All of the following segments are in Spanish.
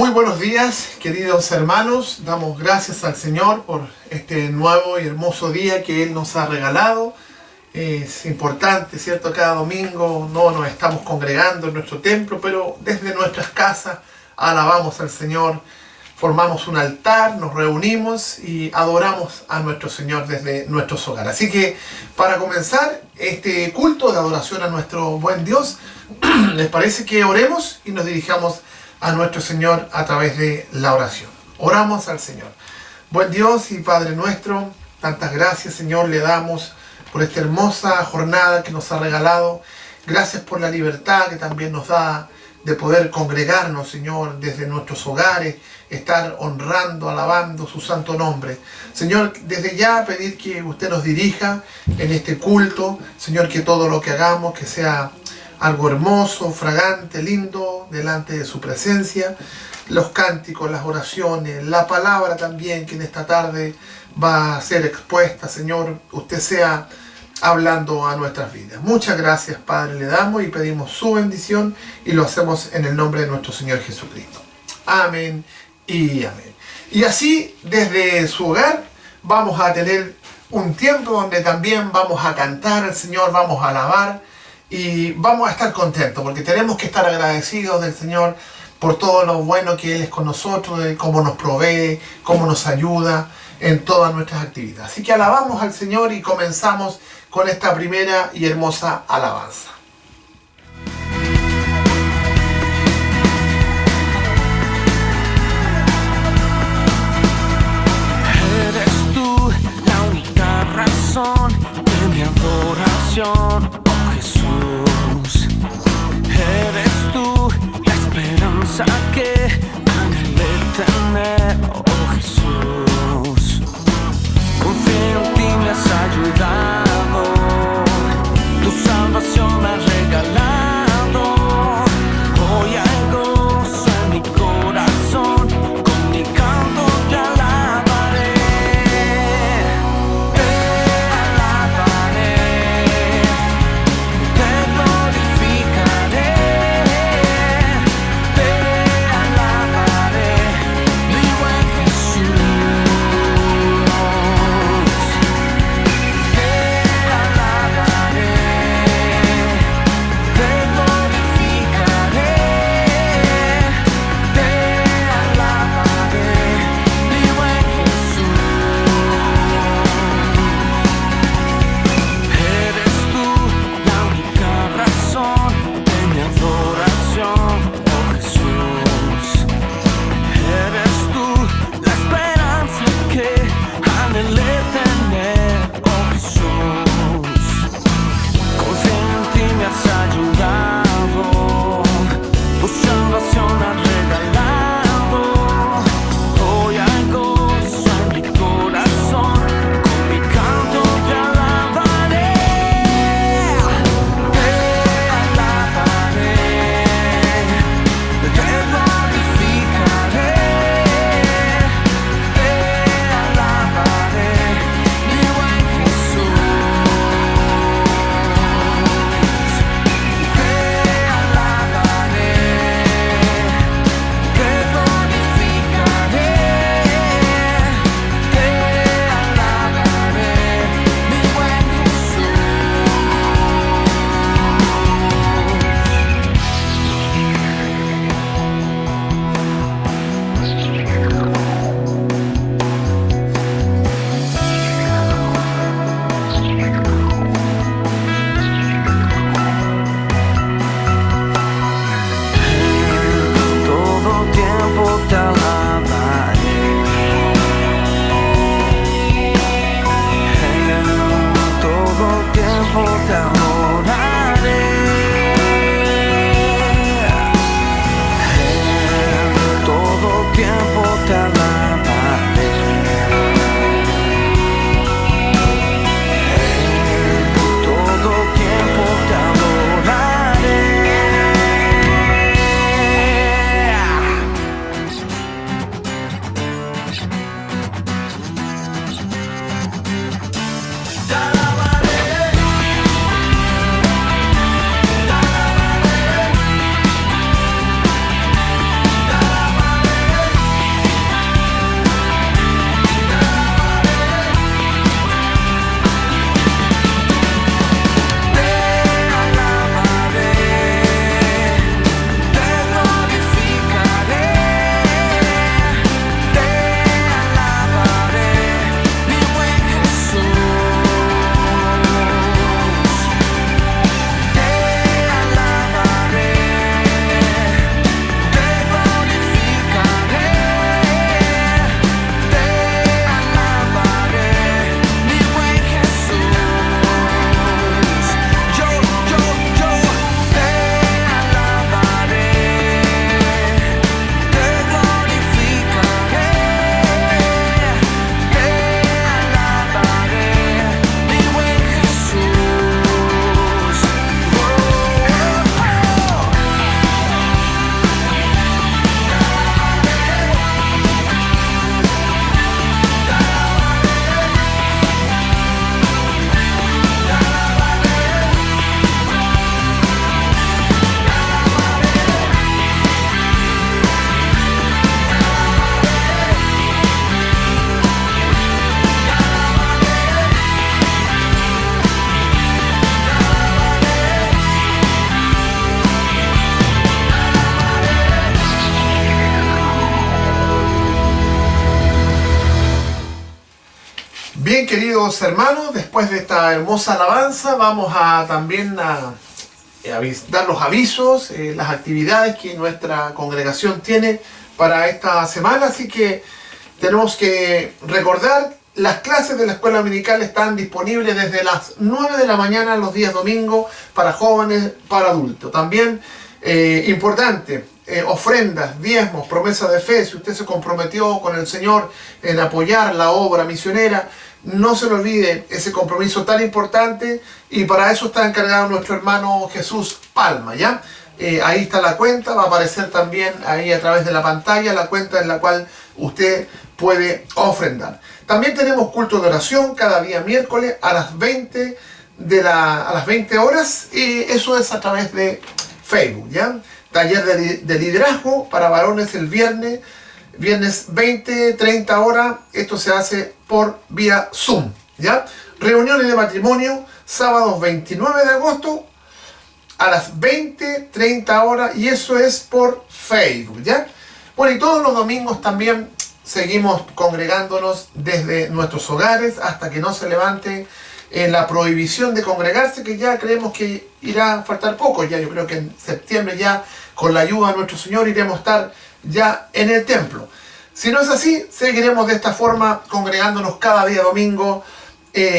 Muy buenos días, queridos hermanos. Damos gracias al Señor por este nuevo y hermoso día que Él nos ha regalado. Es importante, ¿cierto? Cada domingo no nos estamos congregando en nuestro templo, pero desde nuestras casas alabamos al Señor, formamos un altar, nos reunimos y adoramos a nuestro Señor desde nuestros hogares. Así que para comenzar este culto de adoración a nuestro buen Dios, ¿les parece que oremos y nos dirijamos a nuestro Señor a través de la oración? Oramos al Señor. Buen Dios y Padre nuestro, tantas gracias, Señor, le damos por esta hermosa jornada que nos ha regalado. Gracias por la libertad que también nos da de poder congregarnos, Señor, desde nuestros hogares, estar honrando, alabando su santo nombre. Señor, desde ya pedir que usted nos dirija en este culto, Señor, que todo lo que hagamos, que sea algo hermoso, fragante, lindo, delante de su presencia. Los cánticos, las oraciones, la palabra también que en esta tarde va a ser expuesta, Señor, usted sea hablando a nuestras vidas. Muchas gracias, Padre, le damos y pedimos su bendición y lo hacemos en el nombre de nuestro Señor Jesucristo. Amén y amén. Y así, desde su hogar, vamos a tener un tiempo donde también vamos a cantar al Señor, vamos a alabar y vamos a estar contentos porque tenemos que estar agradecidos del Señor por todo lo bueno que Él es con nosotros, de cómo nos provee, cómo nos ayuda en todas nuestras actividades. Así que alabamos al Señor y comenzamos con esta primera y hermosa alabanza. Eres tú la única razón de mi adoración, oh Jesús. Eres tú la esperanza que anhelé tener, oh Jesús. Confío en ti, me has ayudado. Tu salvación me has regalado. Hoy hay gozo en mi corazón. Con mi canto te alabaré. Te alabaré. Bien, queridos hermanos, después de esta hermosa alabanza vamos a también a dar los avisos, las actividades que nuestra congregación tiene para esta semana. Así que tenemos que recordar, las clases de la escuela dominical están disponibles desde las 9 de la mañana los días domingos para jóvenes, para adultos. También, importante, ofrendas, diezmos, promesa de fe. Si usted se comprometió con el Señor en apoyar la obra misionera, no se le olvide ese compromiso tan importante, y para eso está encargado nuestro hermano Jesús Palma, ¿ya? Ahí está la cuenta, va a aparecer también ahí a través de la pantalla la cuenta en la cual usted puede ofrendar. También tenemos culto de oración cada día miércoles a las 20 horas, y eso es a través de Facebook, ¿ya? Taller de liderazgo para varones el viernes 20-30 horas. Esto se hace por vía Zoom, ¿ya? Reuniones de matrimonio sábados 29 de agosto a las 20-30 horas, y eso es por Facebook, ¿ya? Bueno, y todos los domingos también seguimos congregándonos desde nuestros hogares hasta que no se levante la prohibición de congregarse, que ya creemos que irá a faltar poco. Ya yo creo que en septiembre, ya con la ayuda de nuestro Señor, iremos a estar ya en el templo. Si no es así, seguiremos de esta forma congregándonos cada día domingo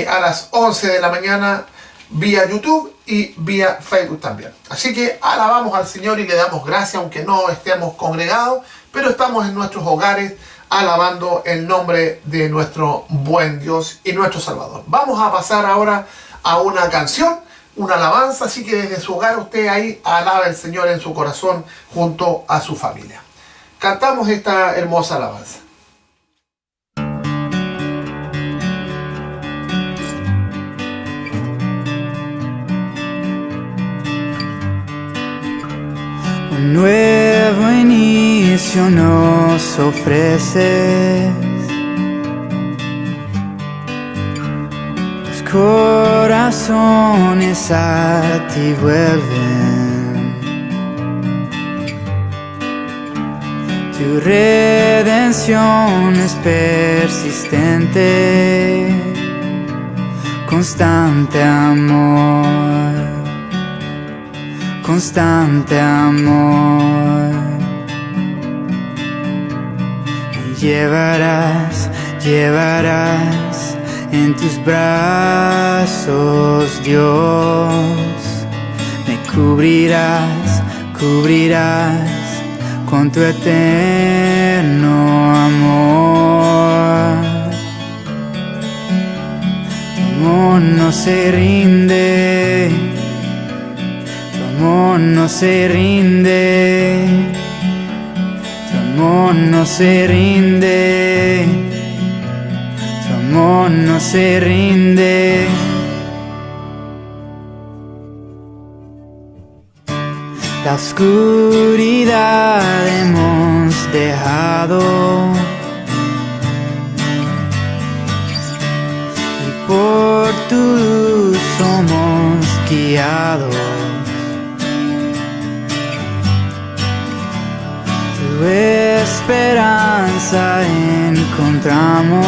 a las 11 de la mañana vía YouTube y vía Facebook también. Así que alabamos al Señor y le damos gracias, aunque no estemos congregados, pero estamos en nuestros hogares alabando el nombre de nuestro buen Dios y nuestro Salvador. Vamos a pasar ahora a una canción, una alabanza, así que desde su hogar usted ahí alaba al Señor en su corazón junto a su familia. Cantamos esta hermosa alabanza. Un nuevo inicio nos ofreces, los corazones a ti vuelven, tu redención es persistente, constante amor. Constante amor, me llevarás en tus brazos, Dios, me cubrirás con tu eterno amor. Tu amor no se rinde, tu amor no se rinde, tu amor no se rinde, tu amor no se rinde. La oscuridad hemos dejado y por tu luz somos guiados. Tu esperanza encontramos,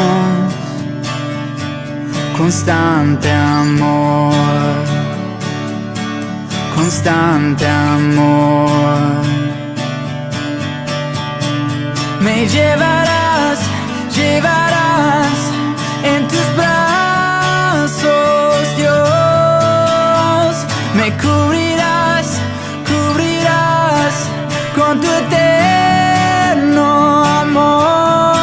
constante amor, constante amor. Me llevarás en tus brazos, Dios, me cubrirás con tu eterno amor.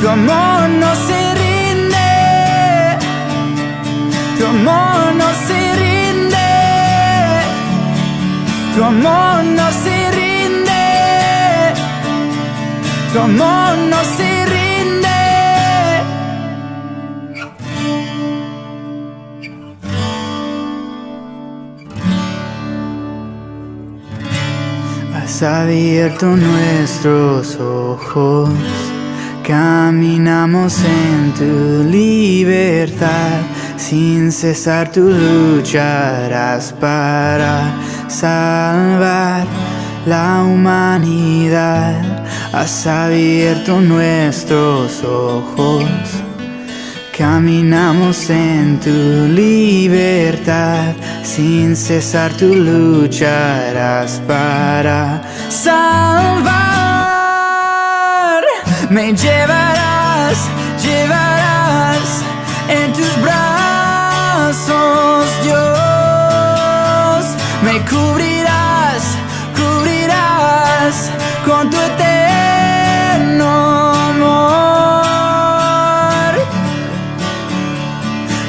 Tu amor no se rinde, tu amor no se rinde, tu amor no se rinde, tu amor no se rinde. Has abierto nuestros ojos, caminamos en tu libertad, sin cesar tú lucharás para salvar. la humanidad. Has abierto nuestros ojos, caminamos en tu libertad. Sin cesar tú lucharás para salvar. Me llevarás en tus brazos, Dios. Me cubrirás con tu eterno amor.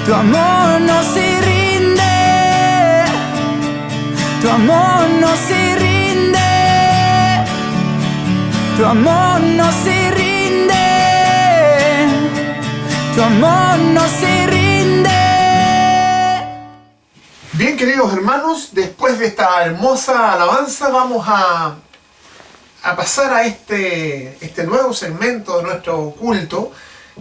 Tu amor no se rinde, tu amor no se rinde, tu amor no se rinde, tu amor no se rinde. Bien, queridos hermanos, después de esta hermosa alabanza vamos a pasar a este nuevo segmento de nuestro culto,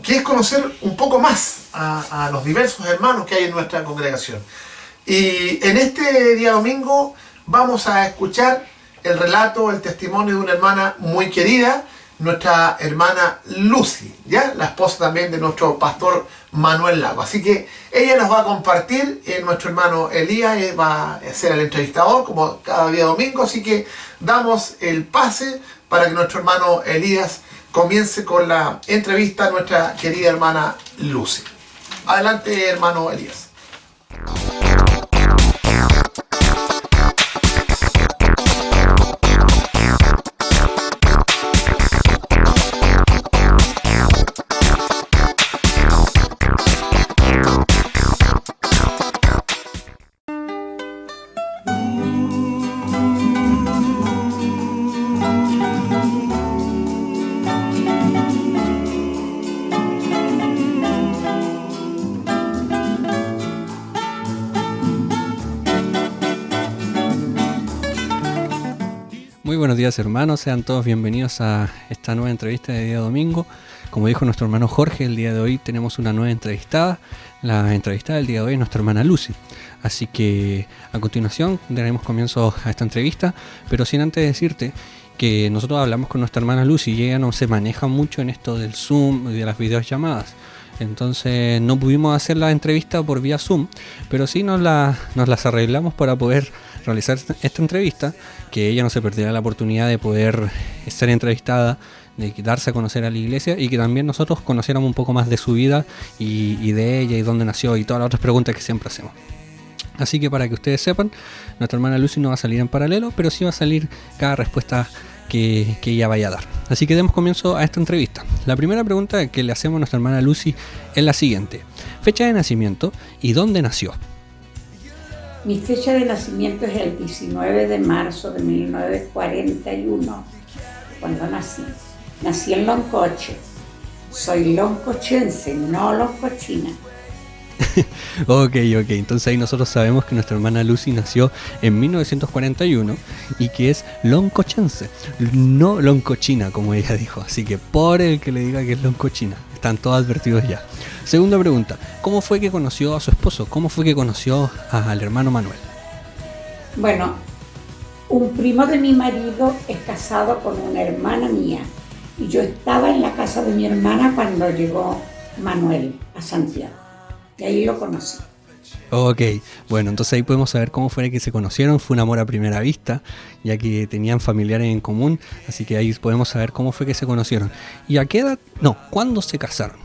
que es conocer un poco más a los diversos hermanos que hay en nuestra congregación. Y en este día domingo vamos a escuchar el relato, el testimonio de una hermana muy querida, nuestra hermana Lucy, ¿ya? La esposa también de nuestro pastor Manuel Lago. Así que ella nos va a compartir, nuestro hermano Elías va a ser el entrevistador como cada día domingo, así que damos el pase para que nuestro hermano Elías comience con la entrevista a nuestra querida hermana Lucy. Adelante, hermano Elías. Muy buenos días, hermanos, sean todos bienvenidos a esta nueva entrevista de día domingo. Como dijo nuestro hermano Jorge, el día de hoy tenemos una nueva entrevistada. La entrevistada del día de hoy es nuestra hermana Lucy. Así que a continuación daremos comienzo a esta entrevista, pero sin antes decirte que nosotros hablamos con nuestra hermana Lucy y ella no se maneja mucho en esto del Zoom y de las videollamadas. Entonces no pudimos hacer la entrevista por vía Zoom, pero sí nos las arreglamos para poder realizar esta entrevista, que ella no se perdiera la oportunidad de poder ser entrevistada, de darse a conocer a la iglesia y que también nosotros conociéramos un poco más de su vida y de ella y dónde nació y todas las otras preguntas que siempre hacemos. Así que para que ustedes sepan, nuestra hermana Lucy no va a salir en paralelo, pero sí va a salir cada respuesta que ella vaya a dar. Así que demos comienzo a esta entrevista. La primera pregunta que le hacemos a nuestra hermana Lucy es la siguiente: fecha de nacimiento y dónde nació. Mi fecha de nacimiento es el 19 de marzo de 1941, cuando nací. Nací en Loncoche. Soy loncochense, no loncochina. Ok, entonces ahí nosotros sabemos que nuestra hermana Lucy nació en 1941 y que es loncochense, no loncochina, como ella dijo. Así que por el que le diga que es loncochina, están todos advertidos ya. Segunda pregunta: ¿cómo fue que conoció a su esposo? ¿Cómo fue que conoció al hermano Manuel? Bueno, un primo de mi marido es casado con una hermana mía y yo estaba en la casa de mi hermana cuando llegó Manuel a Santiago. Y ahí lo conocí. Ok, bueno, entonces ahí podemos saber cómo fue que se conocieron. Fue un amor a primera vista, ya que tenían familiares en común, así que ahí podemos saber cómo fue que se conocieron. ¿Y a qué edad? No, ¿cuándo se casaron?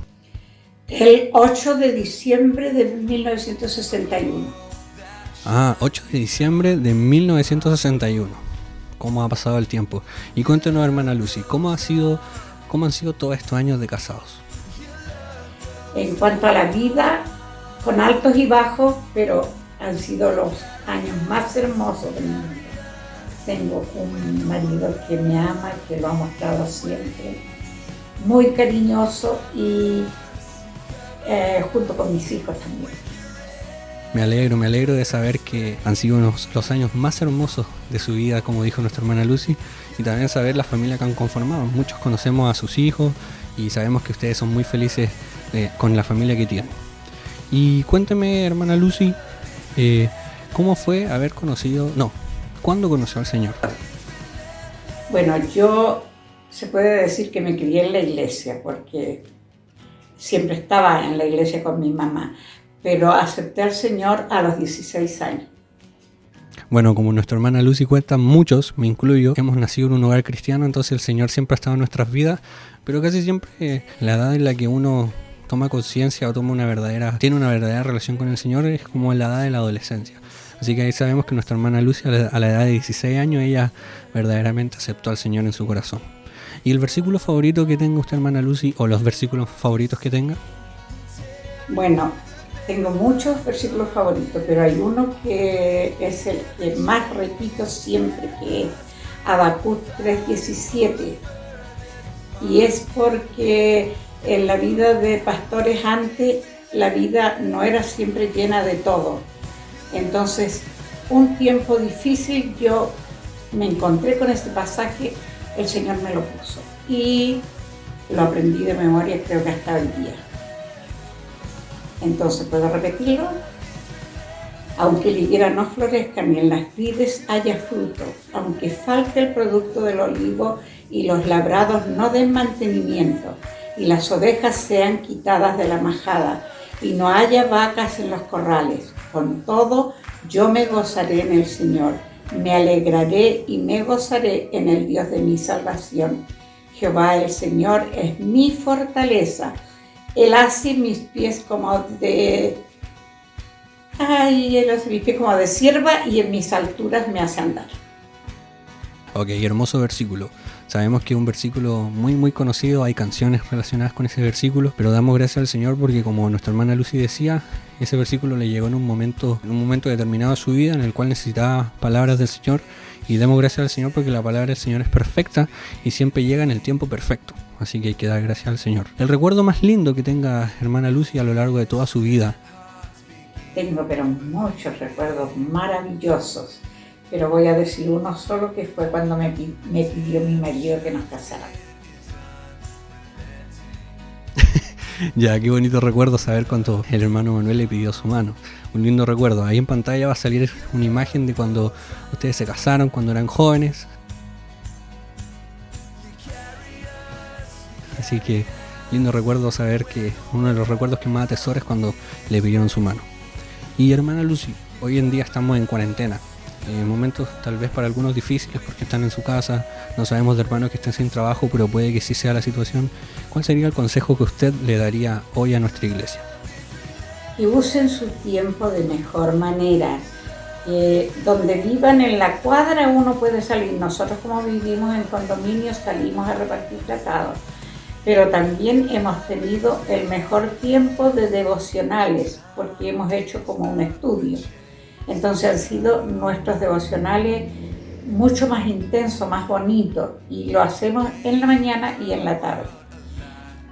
El 8 de diciembre de 1961. Ah, 8 de diciembre de 1961. ¿Cómo ha pasado el tiempo? Y cuéntenos, hermana Lucy, ¿cómo han sido todos estos años de casados? En cuanto a la vida, con altos y bajos, pero han sido los años más hermosos de mi vida. Tengo un marido que me ama, que lo ha mostrado siempre, muy cariñoso y junto con mis hijos también. Me alegro de saber que han sido los años más hermosos de su vida, como dijo nuestra hermana Lucy, y también saber la familia que han conformado. Muchos conocemos a sus hijos y sabemos que ustedes son muy felices con la familia que tienen. Y cuénteme, hermana Lucy, ¿cómo fue haber conocido, ¿cuándo conoció al Señor? Bueno, yo se puede decir que me crié en la iglesia porque siempre estaba en la iglesia con mi mamá, pero acepté al Señor a los 16 años. Bueno, como nuestra hermana Lucy cuenta, muchos, me incluyo, hemos nacido en un hogar cristiano, entonces el Señor siempre ha estado en nuestras vidas, pero casi siempre la edad en la que uno toma conciencia o tiene una verdadera relación con el Señor es como en la edad de la adolescencia. Así que ahí sabemos que nuestra hermana Lucy a la edad de 16 años ella verdaderamente aceptó al Señor en su corazón. ¿Y el versículo favorito que tenga usted, hermana Lucy, o los versículos favoritos que tenga? Bueno, tengo muchos versículos favoritos, pero hay uno que es el que más repito siempre, que es Habacuc 3:17. Y es porque en la vida de pastores antes, la vida no era siempre llena de todo. Entonces, un tiempo difícil yo me encontré con este pasaje, el Señor me lo puso y lo aprendí de memoria, creo que hasta hoy día. Entonces, ¿puedo repetirlo? Aunque la higuera no florezca ni en las vides haya fruto, aunque falte el producto del olivo y los labrados no den mantenimiento, y las ovejas sean quitadas de la majada, y no haya vacas en los corrales, con todo yo me gozaré en el Señor, me alegraré y me gozaré en el Dios de mi salvación. Jehová el Señor es mi fortaleza, Él hace mis pies como de sierva y en mis alturas me hace andar. Ok, hermoso versículo. Sabemos que es un versículo muy conocido, hay canciones relacionadas con ese versículo, pero damos gracias al Señor porque, como nuestra hermana Lucy decía, ese versículo le llegó en un momento determinado de su vida en el cual necesitaba palabras del Señor, y demos gracias al Señor porque la palabra del Señor es perfecta y siempre llega en el tiempo perfecto, así que hay que dar gracias al Señor. El recuerdo más lindo que tenga hermana Lucy a lo largo de toda su vida. Tengo pero muchos recuerdos maravillosos, pero voy a decir uno solo, que fue cuando me pidió mi marido que nos casáramos. Ya, qué bonito recuerdo saber cuando el hermano Manuel le pidió su mano. Un lindo recuerdo. Ahí en pantalla va a salir una imagen de cuando ustedes se casaron, cuando eran jóvenes. Así que lindo recuerdo saber que uno de los recuerdos que más atesoro es cuando le pidieron su mano. Y hermana Lucy, hoy en día estamos en cuarentena. Momentos tal vez para algunos difíciles porque están en su casa, no sabemos de hermanos que estén sin trabajo, pero puede que sí sea la situación. ¿Cuál sería el consejo que usted le daría hoy a nuestra iglesia? Que usen su tiempo de mejor manera. Donde vivan en la cuadra uno puede salir. Nosotros, como vivimos en condominios, salimos a repartir tratados, pero también hemos tenido el mejor tiempo de devocionales porque hemos hecho como un estudio. Entonces han sido nuestros devocionales mucho más intensos, más bonitos, y lo hacemos en la mañana y en la tarde.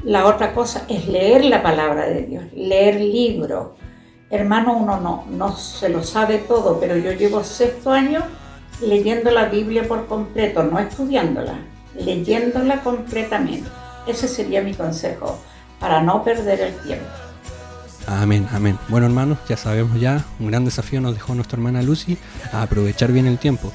La otra cosa es leer la palabra de Dios, leer libros. Hermano, uno no se lo sabe todo, pero yo llevo 6º año leyendo la Biblia por completo, no estudiándola, leyéndola completamente. Ese sería mi consejo para no perder el tiempo. Amén, amén. Bueno, hermanos, ya sabemos un gran desafío nos dejó nuestra hermana Lucy, a aprovechar bien el tiempo.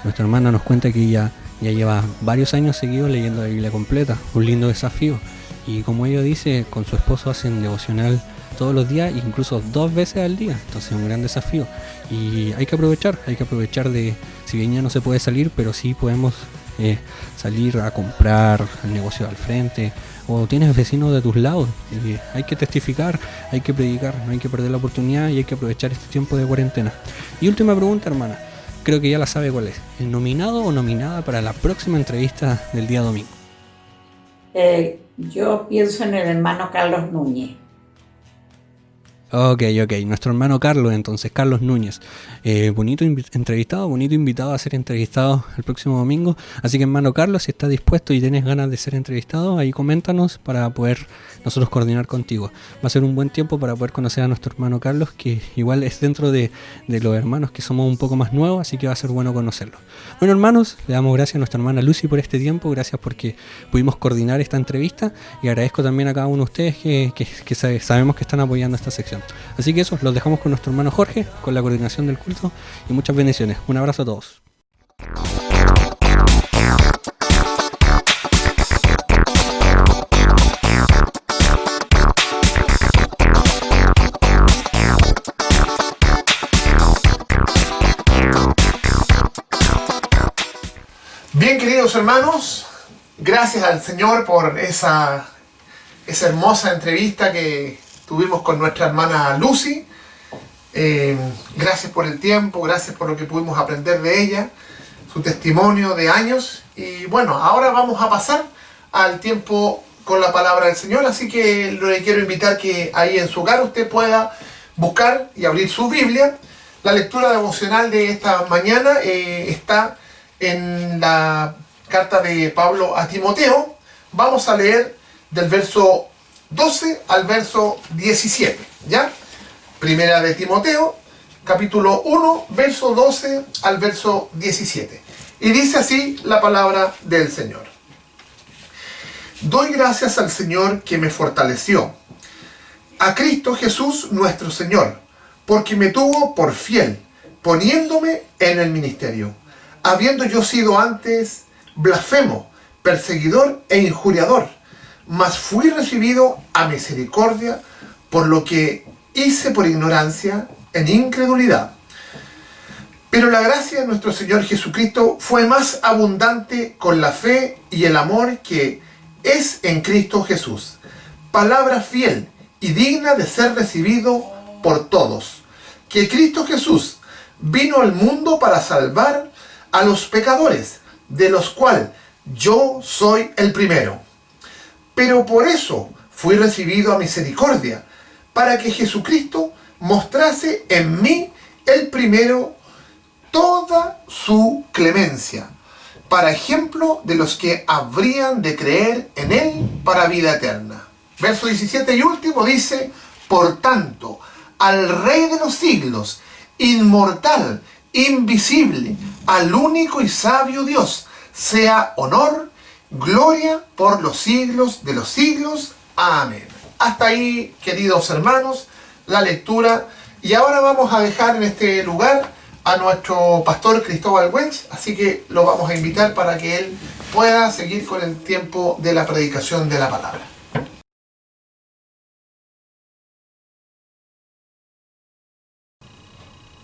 Nuestra hermana nos cuenta que ya lleva varios años seguidos leyendo la Biblia completa, un lindo desafío. Y como ella dice, con su esposo hacen devocional todos los días, incluso 2 veces al día. Entonces es un gran desafío. Y hay que aprovechar de, si bien ya no se puede salir, pero sí podemos salir a comprar al negocio al frente, o tienes vecinos de tus lados. Hay que testificar, hay que predicar, no hay que perder la oportunidad y hay que aprovechar este tiempo de cuarentena. Y última pregunta, hermana, creo que ya la sabe cuál es. ¿El nominado o nominada para la próxima entrevista del día domingo? Yo pienso en el hermano Carlos Núñez. Ok, nuestro hermano Carlos, entonces, Carlos Núñez, bonito invitado a ser entrevistado el próximo domingo, así que hermano Carlos, si estás dispuesto y tienes ganas de ser entrevistado, ahí coméntanos para poder nosotros coordinar contigo. Va a ser un buen tiempo para poder conocer a nuestro hermano Carlos, que igual es dentro de los hermanos que somos un poco más nuevos, así que va a ser bueno conocerlo. Bueno, hermanos, le damos gracias a nuestra hermana Lucy por este tiempo, gracias porque pudimos coordinar esta entrevista, y agradezco también a cada uno de ustedes que sabemos que están apoyando esta sección. Así que eso, los dejamos con nuestro hermano Jorge, con la coordinación del culto, y muchas bendiciones. Un abrazo a todos. queridos hermanos, gracias al Señor por esa hermosa entrevista que tuvimos con nuestra hermana Lucy. Gracias por el tiempo, gracias por lo que pudimos aprender de ella, su testimonio de años. Y bueno, ahora vamos a pasar al tiempo con la palabra del Señor, así que le quiero invitar que ahí en su hogar usted pueda buscar y abrir su Biblia. La lectura devocional de esta mañana está en la carta de Pablo a Timoteo. Vamos a leer del verso 12 al verso 17, ¿ya? Primera de Timoteo, capítulo 1, verso 12 al verso 17. Y dice así la palabra del Señor. Doy gracias al Señor que me fortaleció, a Cristo Jesús nuestro Señor, porque me tuvo por fiel, poniéndome en el ministerio, habiendo yo sido antes blasfemo, perseguidor e injuriador, mas fui recibido a misericordia por lo que hice por ignorancia, en incredulidad. Pero la gracia de nuestro Señor Jesucristo fue más abundante con la fe y el amor que es en Cristo Jesús. Palabra fiel y digna de ser recibido por todos, que Cristo Jesús vino al mundo para salvar a los pecadores, de los cuales yo soy el primero. Pero por eso fui recibido a misericordia, para que Jesucristo mostrase en mí el primero toda su clemencia, para ejemplo de los que habrían de creer en Él para vida eterna. Verso 17 y último dice: por tanto, al Rey de los siglos, inmortal, invisible, al único y sabio Dios, sea honor, gloria por los siglos de los siglos. Amén. Hasta ahí, queridos hermanos, la lectura. Y ahora vamos a dejar en este lugar a nuestro pastor Cristóbal Welch, así que lo vamos a invitar para que él pueda seguir con el tiempo de la predicación de la palabra.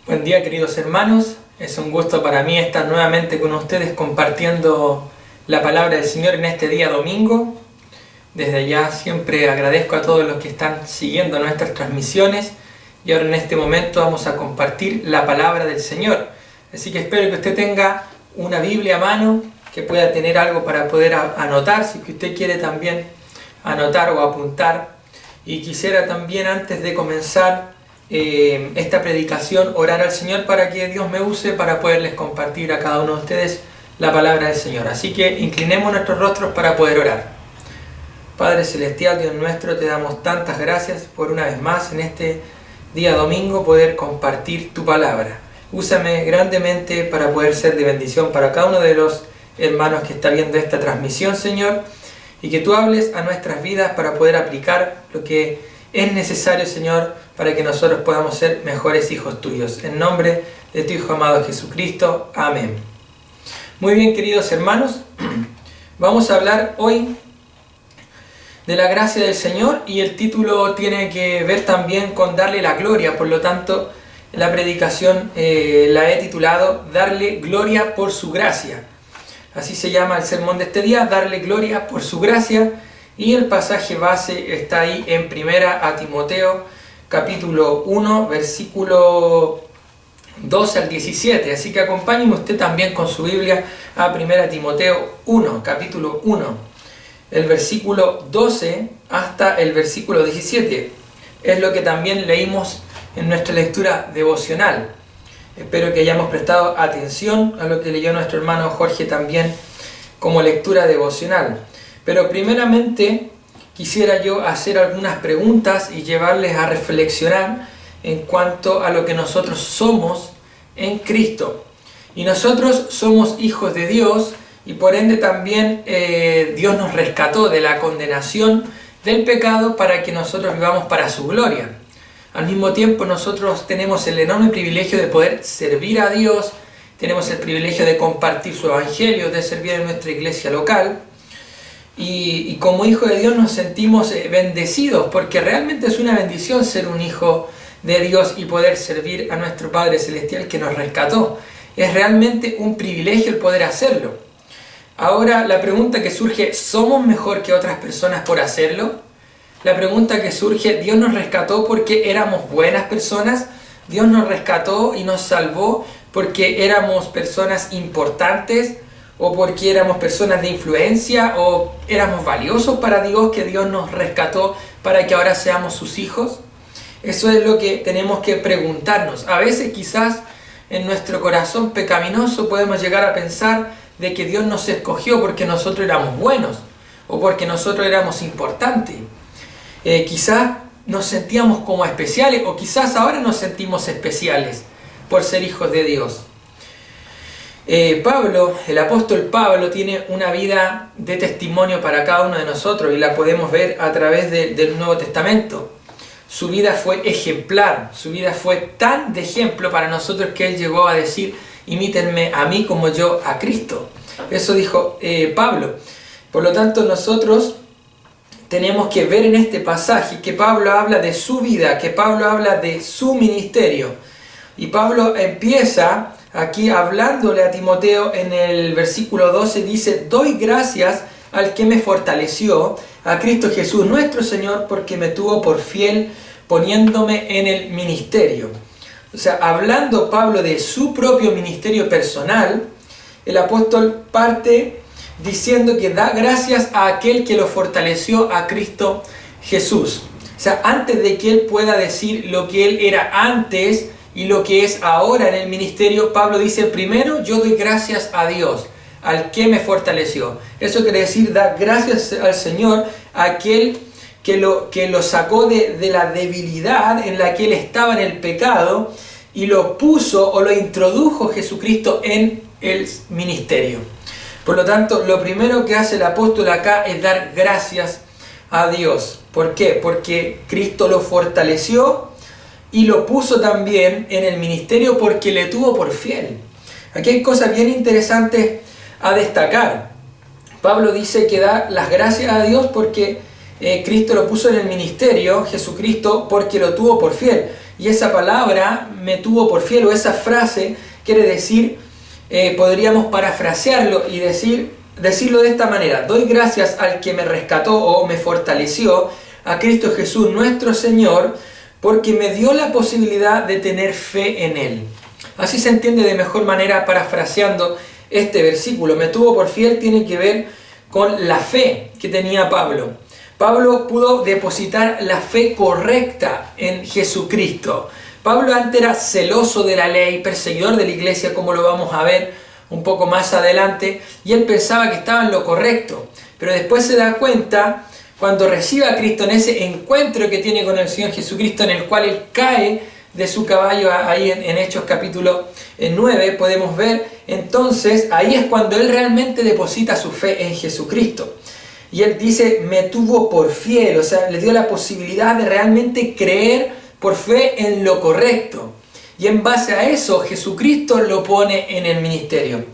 Buen día, queridos hermanos. Es un gusto para mí estar nuevamente con ustedes compartiendo la palabra del Señor en este día domingo. Desde ya siempre agradezco a todos los que están siguiendo nuestras transmisiones. Y ahora en este momento vamos a compartir la palabra del Señor. Así que espero que usted tenga una Biblia a mano, que pueda tener algo para poder anotar, si que usted quiere también anotar o apuntar. Y quisiera también, antes de comenzar esta predicación, orar al Señor para que Dios me use para poderles compartir a cada uno de ustedes la palabra del Señor. Así que inclinemos nuestros rostros para poder orar. Padre Celestial, Dios nuestro, te damos tantas gracias por una vez más en este día domingo poder compartir tu palabra. Úsame grandemente para poder ser de bendición para cada uno de los hermanos que está viendo esta transmisión, Señor, y que tú hables a nuestras vidas para poder aplicar lo que es necesario, Señor, para que nosotros podamos ser mejores hijos tuyos. En nombre de tu Hijo amado Jesucristo. Amén. Muy bien, queridos hermanos, vamos a hablar hoy de la gracia del Señor, y el título tiene que ver también con darle la gloria. Por lo tanto, la predicación la he titulado Darle gloria por su gracia. Así se llama el sermón de este día, darle gloria por su gracia, y el pasaje base está ahí en Primera a Timoteo, capítulo 1, versículo 12 al 17. Así que acompáñeme usted también con su Biblia a Primera Timoteo 1, capítulo 1. El versículo 12 hasta el versículo 17. Es lo que también leímos en nuestra lectura devocional. Espero que hayamos prestado atención a lo que leyó nuestro hermano Jorge también como lectura devocional. Pero primeramente quisiera yo hacer algunas preguntas y llevarles a reflexionar en cuanto a lo que nosotros somos en Cristo. Y nosotros somos hijos de Dios, y por ende también Dios nos rescató de la condenación del pecado para que nosotros vivamos para su gloria. Al mismo tiempo nosotros tenemos el enorme privilegio de poder servir a Dios, tenemos el privilegio de compartir su evangelio, de servir en nuestra iglesia local, y como hijos de Dios nos sentimos bendecidos, porque realmente es una bendición ser un hijo de Dios y poder servir a nuestro Padre Celestial que nos rescató. Es realmente un privilegio el poder hacerlo. Ahora la pregunta que surge, ¿somos mejor que otras personas por hacerlo? La pregunta que surge, ¿Dios nos rescató porque éramos buenas personas? ¿Dios nos rescató y nos salvó porque éramos personas importantes? ¿O porque éramos personas de influencia? ¿O éramos valiosos para Dios que Dios nos rescató para que ahora seamos sus hijos? Eso es lo que tenemos que preguntarnos. A veces quizás en nuestro corazón pecaminoso podemos llegar a pensar de que Dios nos escogió porque nosotros éramos buenos o porque nosotros éramos importantes. Quizás nos sentíamos como especiales o quizás ahora nos sentimos especiales por ser hijos de Dios. El apóstol Pablo tiene una vida de testimonio para cada uno de nosotros y la podemos ver a través del Nuevo Testamento. Su vida fue ejemplar, su vida fue tan de ejemplo para nosotros que él llegó a decir: imítenme a mí como yo a Cristo. Eso dijo Pablo. Por lo tanto, nosotros tenemos que ver en este pasaje que Pablo habla de su vida, que Pablo habla de su ministerio. Y Pablo empieza aquí hablándole a Timoteo en el versículo 12, dice: doy gracias al que me fortaleció, a Cristo Jesús nuestro Señor, porque me tuvo por fiel poniéndome en el ministerio. O sea, hablando Pablo de su propio ministerio personal, el apóstol parte diciendo que da gracias a aquel que lo fortaleció, a Cristo Jesús. O sea, antes de que él pueda decir lo que él era antes y lo que es ahora en el ministerio, Pablo dice: primero yo doy gracias a Dios, al que me fortaleció. Eso quiere decir dar gracias al Señor, a aquel que lo sacó de la debilidad en la que él estaba en el pecado y lo puso o lo introdujo Jesucristo en el ministerio. Por lo tanto, lo primero que hace el apóstol acá es dar gracias a Dios. ¿Por qué? Porque Cristo lo fortaleció y lo puso también en el ministerio porque le tuvo por fiel. Aquí hay cosas bien interesantes a destacar. Pablo dice que da las gracias a Dios porque Cristo lo puso en el ministerio, Jesucristo, porque lo tuvo por fiel. Y esa palabra, me tuvo por fiel, o esa frase, quiere decir, podríamos parafrasearlo y decirlo de esta manera: doy gracias al que me rescató o me fortaleció, a Cristo Jesús nuestro Señor, porque me dio la posibilidad de tener fe en Él. Así se entiende de mejor manera parafraseando este versículo. Me tuvo por fiel tiene que ver con la fe que tenía Pablo. Pablo pudo depositar la fe correcta en Jesucristo. Pablo antes era celoso de la ley, perseguidor de la iglesia, como lo vamos a ver un poco más adelante, y él pensaba que estaba en lo correcto. Pero después se da cuenta, cuando recibe a Cristo en ese encuentro que tiene con el Señor Jesucristo, en el cual él cae de su caballo, ahí en Hechos capítulo 9, podemos ver, entonces ahí es cuando él realmente deposita su fe en Jesucristo. Y él dice: me tuvo por fiel, o sea, le dio la posibilidad de realmente creer por fe en lo correcto. Y en base a eso, Jesucristo lo pone en el ministerio.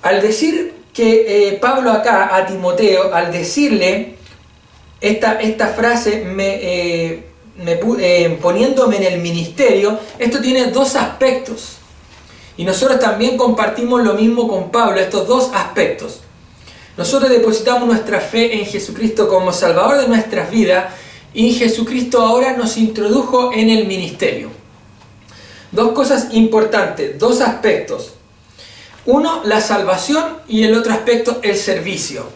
Al decir que Pablo acá a Timoteo, al decirle esta frase, poniéndome en el ministerio, esto tiene dos aspectos. Y nosotros también compartimos lo mismo con Pablo, estos dos aspectos. Nosotros depositamos nuestra fe en Jesucristo como Salvador de nuestras vidas, y Jesucristo ahora nos introdujo en el ministerio. Dos cosas importantes, dos aspectos. Uno, la salvación, y el otro aspecto, el servicio.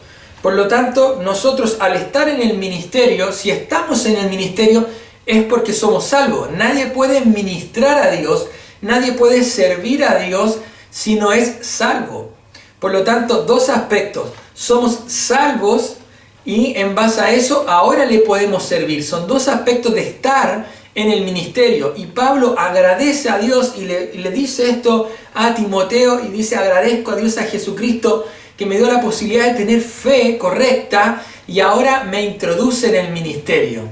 Por lo tanto, nosotros al estar en el ministerio, si estamos en el ministerio, es porque somos salvos. Nadie puede ministrar a Dios, nadie puede servir a Dios si no es salvo. Por lo tanto, dos aspectos. Somos salvos y en base a eso ahora le podemos servir. Son dos aspectos de estar en el ministerio. Y Pablo agradece a Dios y le dice esto a Timoteo y dice: agradezco a Dios, a Jesucristo, que me dio la posibilidad de tener fe correcta y ahora me introduce en el ministerio.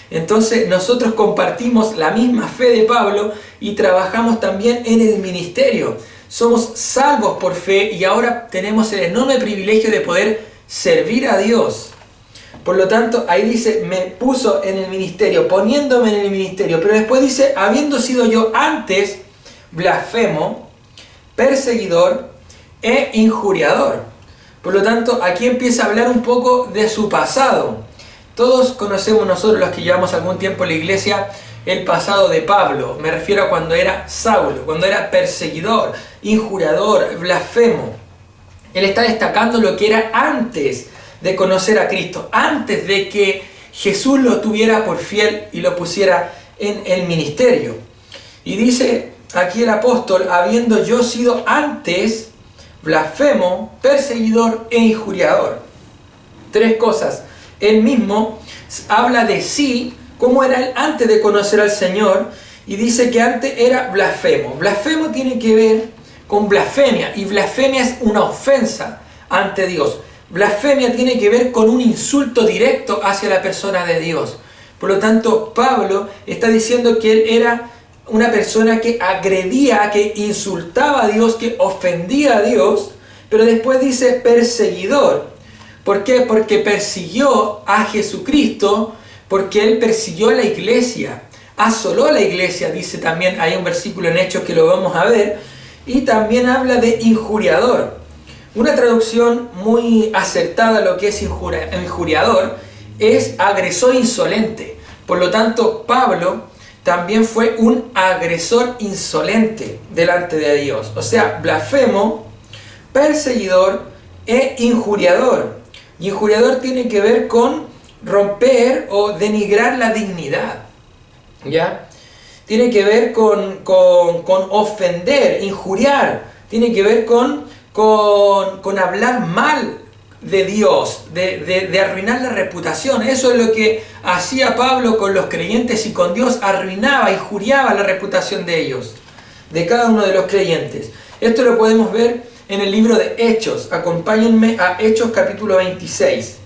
Entonces nosotros compartimos la misma fe de Pablo y trabajamos también en el ministerio. Somos salvos por fe y ahora tenemos el enorme privilegio de poder servir a Dios. Por lo tanto, ahí dice: me puso en el ministerio, poniéndome en el ministerio. Pero después dice: habiendo sido yo antes blasfemo, perseguidor e injuriador. Por lo tanto, aquí empieza a hablar un poco de su pasado. Todos conocemos nosotros, los que llevamos algún tiempo en la iglesia, el pasado de Pablo. Me refiero a cuando era Saulo, cuando era perseguidor, injuriador, blasfemo. Él está destacando lo que era antes de conocer a Cristo, antes de que Jesús lo tuviera por fiel y lo pusiera en el ministerio. Y dice aquí el apóstol, habiendo yo sido antes blasfemo, perseguidor e injuriador. Tres cosas. Él mismo habla de sí, cómo era él antes de conocer al Señor, y dice que antes era blasfemo. Blasfemo tiene que ver con blasfemia, y blasfemia es una ofensa ante Dios. Blasfemia tiene que ver con un insulto directo hacia la persona de Dios. Por lo tanto, Pablo está diciendo que él era una persona que agredía, que insultaba a Dios, que ofendía a Dios, pero después dice perseguidor. ¿Por qué? Porque persiguió a Jesucristo, porque él persiguió a la iglesia, asoló a la iglesia, dice también, hay un versículo en Hechos que lo vamos a ver, y también habla de injuriador. Una traducción muy acertada a lo que es injuriador es agresor insolente. Por lo tanto, Pablo también fue un agresor insolente delante de Dios. O sea, blasfemo, perseguidor e injuriador. Y injuriador tiene que ver con romper o denigrar la dignidad. ¿Ya? Tiene que ver con ofender, injuriar. Tiene que ver con hablar mal de Dios, de arruinar la reputación. Eso es lo que hacía Pablo con los creyentes y con Dios, arruinaba, injuriaba la reputación de ellos, de cada uno de los creyentes. Esto lo podemos ver en el libro de Hechos. Acompáñenme a Hechos capítulo 26.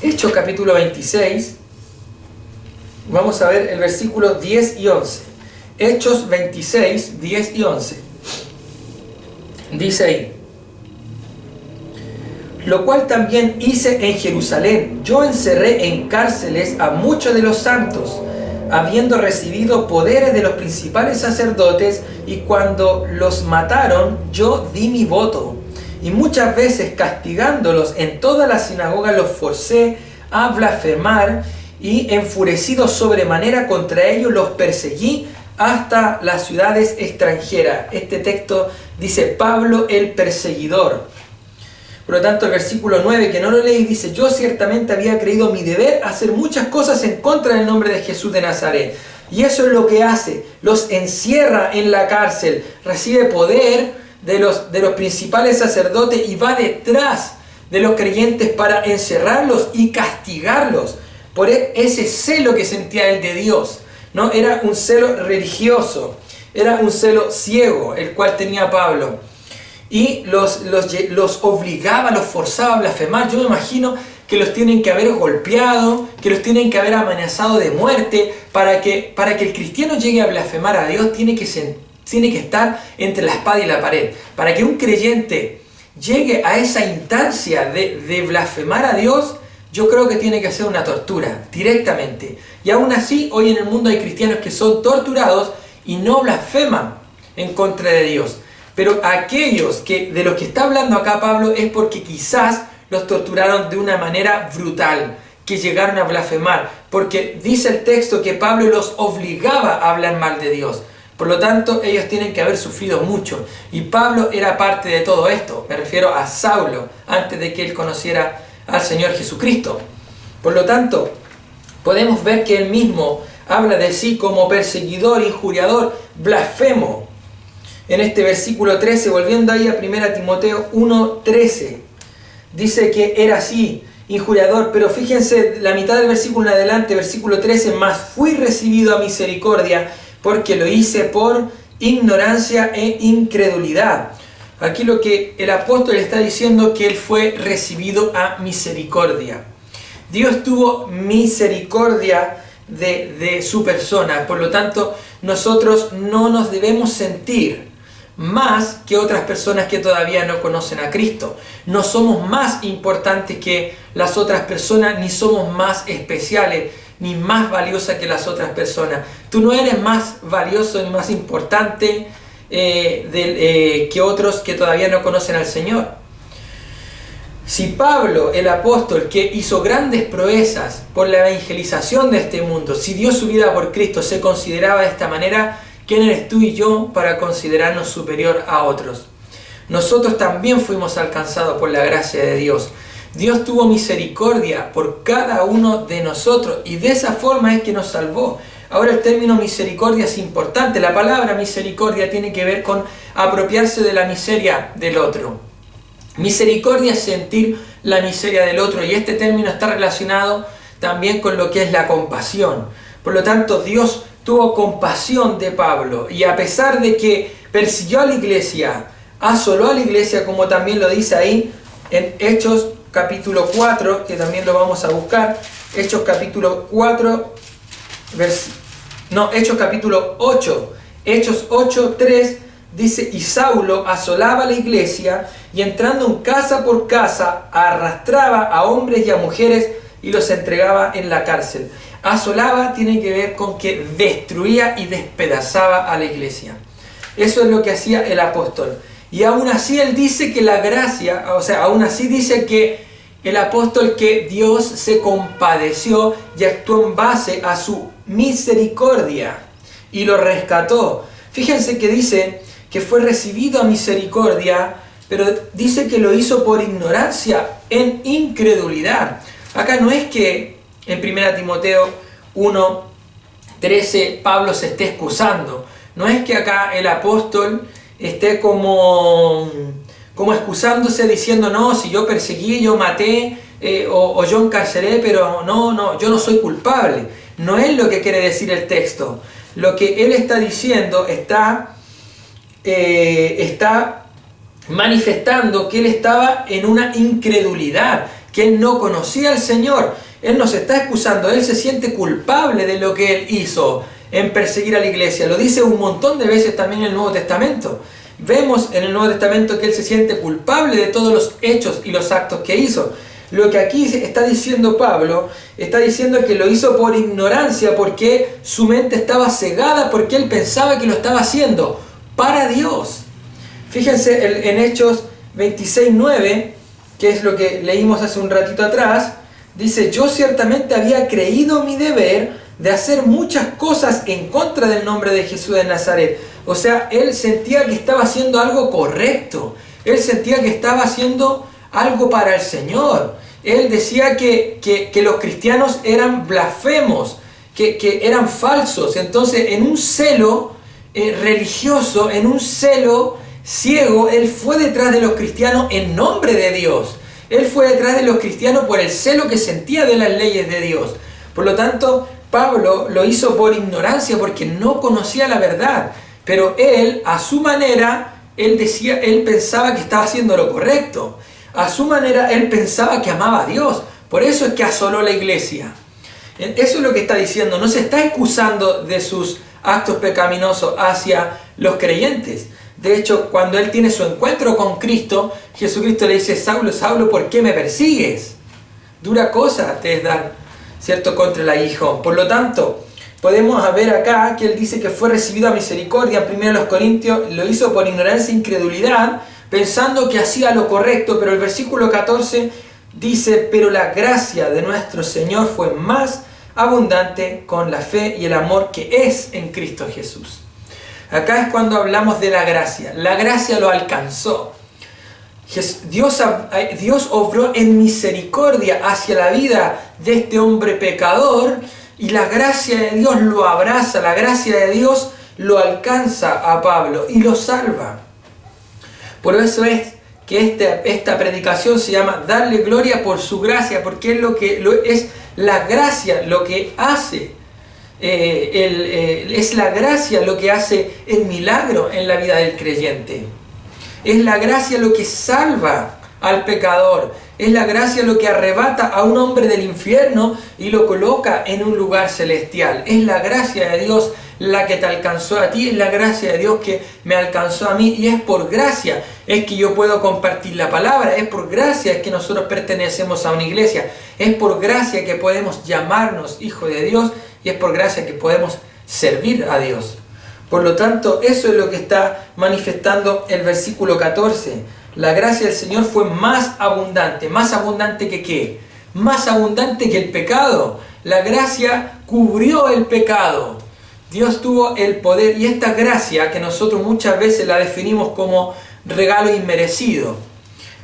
Hechos capítulo 26, vamos a ver el versículo 10 y 11. Hechos 26, 10 y 11. Dice ahí: lo cual también hice en Jerusalén. Yo encerré en cárceles a muchos de los santos, habiendo recibido poderes de los principales sacerdotes, y cuando los mataron, yo di mi voto. Y muchas veces, castigándolos en toda la sinagoga, los forcé a blasfemar, y enfurecido sobremanera contra ellos, los perseguí hasta las ciudades extranjeras. Este texto dice Pablo el perseguidor. Por lo tanto, el versículo 9, que no lo leí, dice: yo ciertamente había creído mi deber hacer muchas cosas en contra del nombre de Jesús de Nazaret. Y eso es lo que hace: los encierra en la cárcel, recibe poder de los principales sacerdotes y va detrás de los creyentes para encerrarlos y castigarlos por ese celo que sentía él de Dios. ¿No? Era un celo religioso, era un celo ciego el cual tenía Pablo. Y los obligaba, los forzaba a blasfemar. Yo me imagino que los tienen que haber golpeado, que los tienen que haber amenazado de muerte. Para que el cristiano llegue a blasfemar a Dios, tiene que estar entre la espada y la pared. Para que un creyente llegue a esa instancia de blasfemar a Dios, yo creo que tiene que ser una tortura, directamente. Y aún así, hoy en el mundo hay cristianos que son torturados y no blasfeman en contra de Dios. Pero aquellos de los que está hablando acá Pablo es porque quizás los torturaron de una manera brutal, que llegaron a blasfemar, porque dice el texto que Pablo los obligaba a hablar mal de Dios. Por lo tanto, ellos tienen que haber sufrido mucho. Y Pablo era parte de todo esto. Me refiero a Saulo, antes de que él conociera al Señor Jesucristo. Por lo tanto, podemos ver que él mismo habla de sí como perseguidor, injuriador, blasfemo. En este versículo 13, volviendo ahí a 1 Timoteo 1:13, dice que era así, injuriador, pero fíjense la mitad del versículo en adelante, versículo 13, mas fui recibido a misericordia, porque lo hice por ignorancia e incredulidad. Aquí lo que el apóstol está diciendo, que él fue recibido a misericordia. Dios tuvo misericordia de su persona. Por lo tanto, nosotros no nos debemos sentir más que otras personas que todavía no conocen a Cristo. No somos más importantes que las otras personas, ni somos más especiales, ni más valiosa que las otras personas. Tú no eres más valioso ni más importante que otros que todavía no conocen al Señor. Si Pablo, el apóstol que hizo grandes proezas por la evangelización de este mundo, si dio su vida por Cristo, se consideraba de esta manera, ¿quién eres tú y yo para considerarnos superior a otros? Nosotros también fuimos alcanzados por la gracia de Dios. Dios tuvo misericordia por cada uno de nosotros y de esa forma es que nos salvó. Ahora el término misericordia es importante. La palabra misericordia tiene que ver con apropiarse de la miseria del otro. Misericordia es sentir la miseria del otro y este término está relacionado también con lo que es la compasión. Por lo tanto, Dios tuvo compasión de Pablo y a pesar de que persiguió a la iglesia, asoló a la iglesia, como también lo dice ahí en Hechos capítulo 4, que también lo vamos a buscar, Hechos capítulo 4, Hechos capítulo 8, Hechos 8:3 dice, y Saulo asolaba la iglesia y entrando en casa por casa arrastraba a hombres y a mujeres y los entregaba en la cárcel. Asolaba tiene que ver con que destruía y despedazaba a la iglesia. Eso es lo que hacía el apóstol. Y aún así él dice que la gracia, aún así dice que el apóstol que Dios se compadeció y actuó en base a su misericordia y lo rescató. Fíjense que dice que fue recibido a misericordia, pero dice que lo hizo por ignorancia, en incredulidad. Acá no es que en 1 Timoteo 1:13 Pablo se esté excusando. No es que acá el apóstol esté como excusándose diciendo, no, si yo perseguí, yo maté o yo encarcelé, pero no, yo no soy culpable. No es lo que quiere decir el texto. Lo que él está diciendo está manifestando que él estaba en una incredulidad, que él no conocía al Señor. Él no se está excusando, él se siente culpable de lo que él hizo en perseguir a la iglesia. Lo dice un montón de veces también en el Nuevo Testamento. Vemos en el Nuevo Testamento que él se siente culpable de todos los hechos y los actos que hizo. Lo que aquí está diciendo Pablo, está diciendo que lo hizo por ignorancia, porque su mente estaba cegada, porque él pensaba que lo estaba haciendo para Dios. Fíjense en Hechos 26:9, que es lo que leímos hace un ratito atrás, dice, yo ciertamente había creído mi deber de hacer muchas cosas en contra del nombre de Jesús de Nazaret. O sea, él sentía que estaba haciendo algo correcto, él sentía que estaba haciendo algo para el Señor. Él decía que los cristianos eran blasfemos, que eran falsos. Entonces, en un celo religioso, en un celo ciego, él fue detrás de los cristianos en nombre de Dios. Él fue detrás de los cristianos por el celo que sentía de las leyes de Dios. Por lo tanto, Pablo lo hizo por ignorancia, porque no conocía la verdad. Pero él, a su manera, él pensaba que estaba haciendo lo correcto. A su manera, él pensaba que amaba a Dios. Por eso es que asoló la iglesia. Eso es lo que está diciendo. No se está excusando de sus actos pecaminosos hacia los creyentes. De hecho, cuando él tiene su encuentro con Cristo, Jesucristo le dice, Saulo, Saulo, ¿por qué me persigues? Dura cosa te es dar, ¿cierto?, contra el aguijón. Por lo tanto, podemos ver acá que él dice que fue recibido a misericordia. En 1 Corintios lo hizo por ignorancia e incredulidad, pensando que hacía lo correcto, pero el versículo 14 dice, pero la gracia de nuestro Señor fue más abundante con la fe y el amor que es en Cristo Jesús. Acá es cuando hablamos de la gracia. La gracia lo alcanzó. Dios obró en misericordia hacia la vida de este hombre pecador y la gracia de Dios lo abraza, la gracia de Dios lo alcanza a Pablo y lo salva. Por eso es que esta predicación se llama darle gloria por su gracia, porque es la gracia lo que hace. Es la gracia lo que hace el milagro en la vida del creyente. Es la gracia lo que salva al pecador. Es la gracia lo que arrebata a un hombre del infierno y lo coloca en un lugar celestial. Es la gracia de Dios la que te alcanzó a ti, es la gracia de Dios que me alcanzó a mí, y es por gracia es que yo puedo compartir la palabra, es por gracia es que nosotros pertenecemos a una iglesia, es por gracia que podemos llamarnos hijos de Dios y es por gracia que podemos servir a Dios. Por lo tanto, eso es lo que está manifestando el versículo 14. La gracia del Señor fue más abundante. ¿Más abundante que qué? Más abundante que el pecado. La gracia cubrió el pecado. Dios tuvo el poder, y esta gracia que nosotros muchas veces la definimos como regalo inmerecido,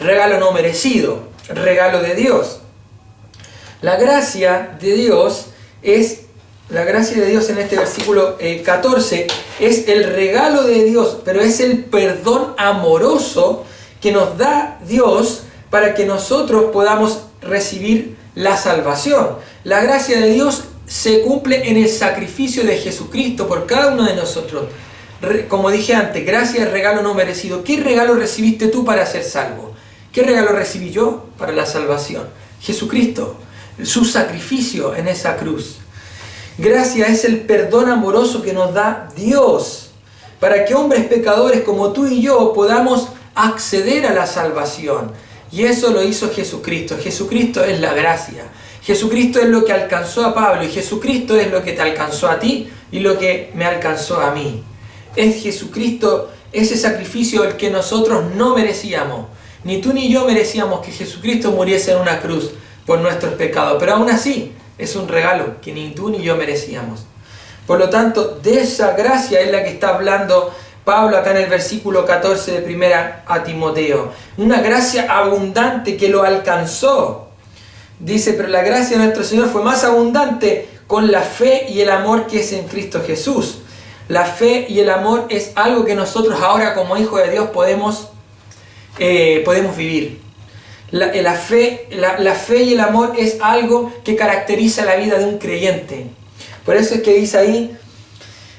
regalo no merecido, regalo de Dios. La gracia de Dios en este versículo 14 es el regalo de Dios, pero es el perdón amoroso que nos da Dios para que nosotros podamos recibir la salvación. La gracia de Dios se cumple en el sacrificio de Jesucristo por cada uno de nosotros. Como dije antes, gracia es regalo no merecido. ¿Qué regalo recibiste tú para ser salvo? ¿Qué regalo recibí yo para la salvación? Jesucristo, su sacrificio en esa cruz. Gracia es el perdón amoroso que nos da Dios para que hombres pecadores como tú y yo podamos acceder a la salvación. Y eso lo hizo Jesucristo. Jesucristo es la gracia. Jesucristo es lo que alcanzó a Pablo, y Jesucristo es lo que te alcanzó a ti y lo que me alcanzó a mí. Es Jesucristo, ese sacrificio el que nosotros no merecíamos. Ni tú ni yo merecíamos que Jesucristo muriese en una cruz por nuestros pecados, pero aún así es un regalo que ni tú ni yo merecíamos. Por lo tanto, de esa gracia es la que está hablando Pablo acá en el versículo 14 de 1 a Timoteo. Una gracia abundante que lo alcanzó. Dice, pero la gracia de nuestro Señor fue más abundante con la fe y el amor que es en Cristo Jesús. La fe y el amor es algo que nosotros ahora como hijos de Dios podemos vivir. La fe y el amor es algo que caracteriza la vida de un creyente. Por eso es que dice ahí,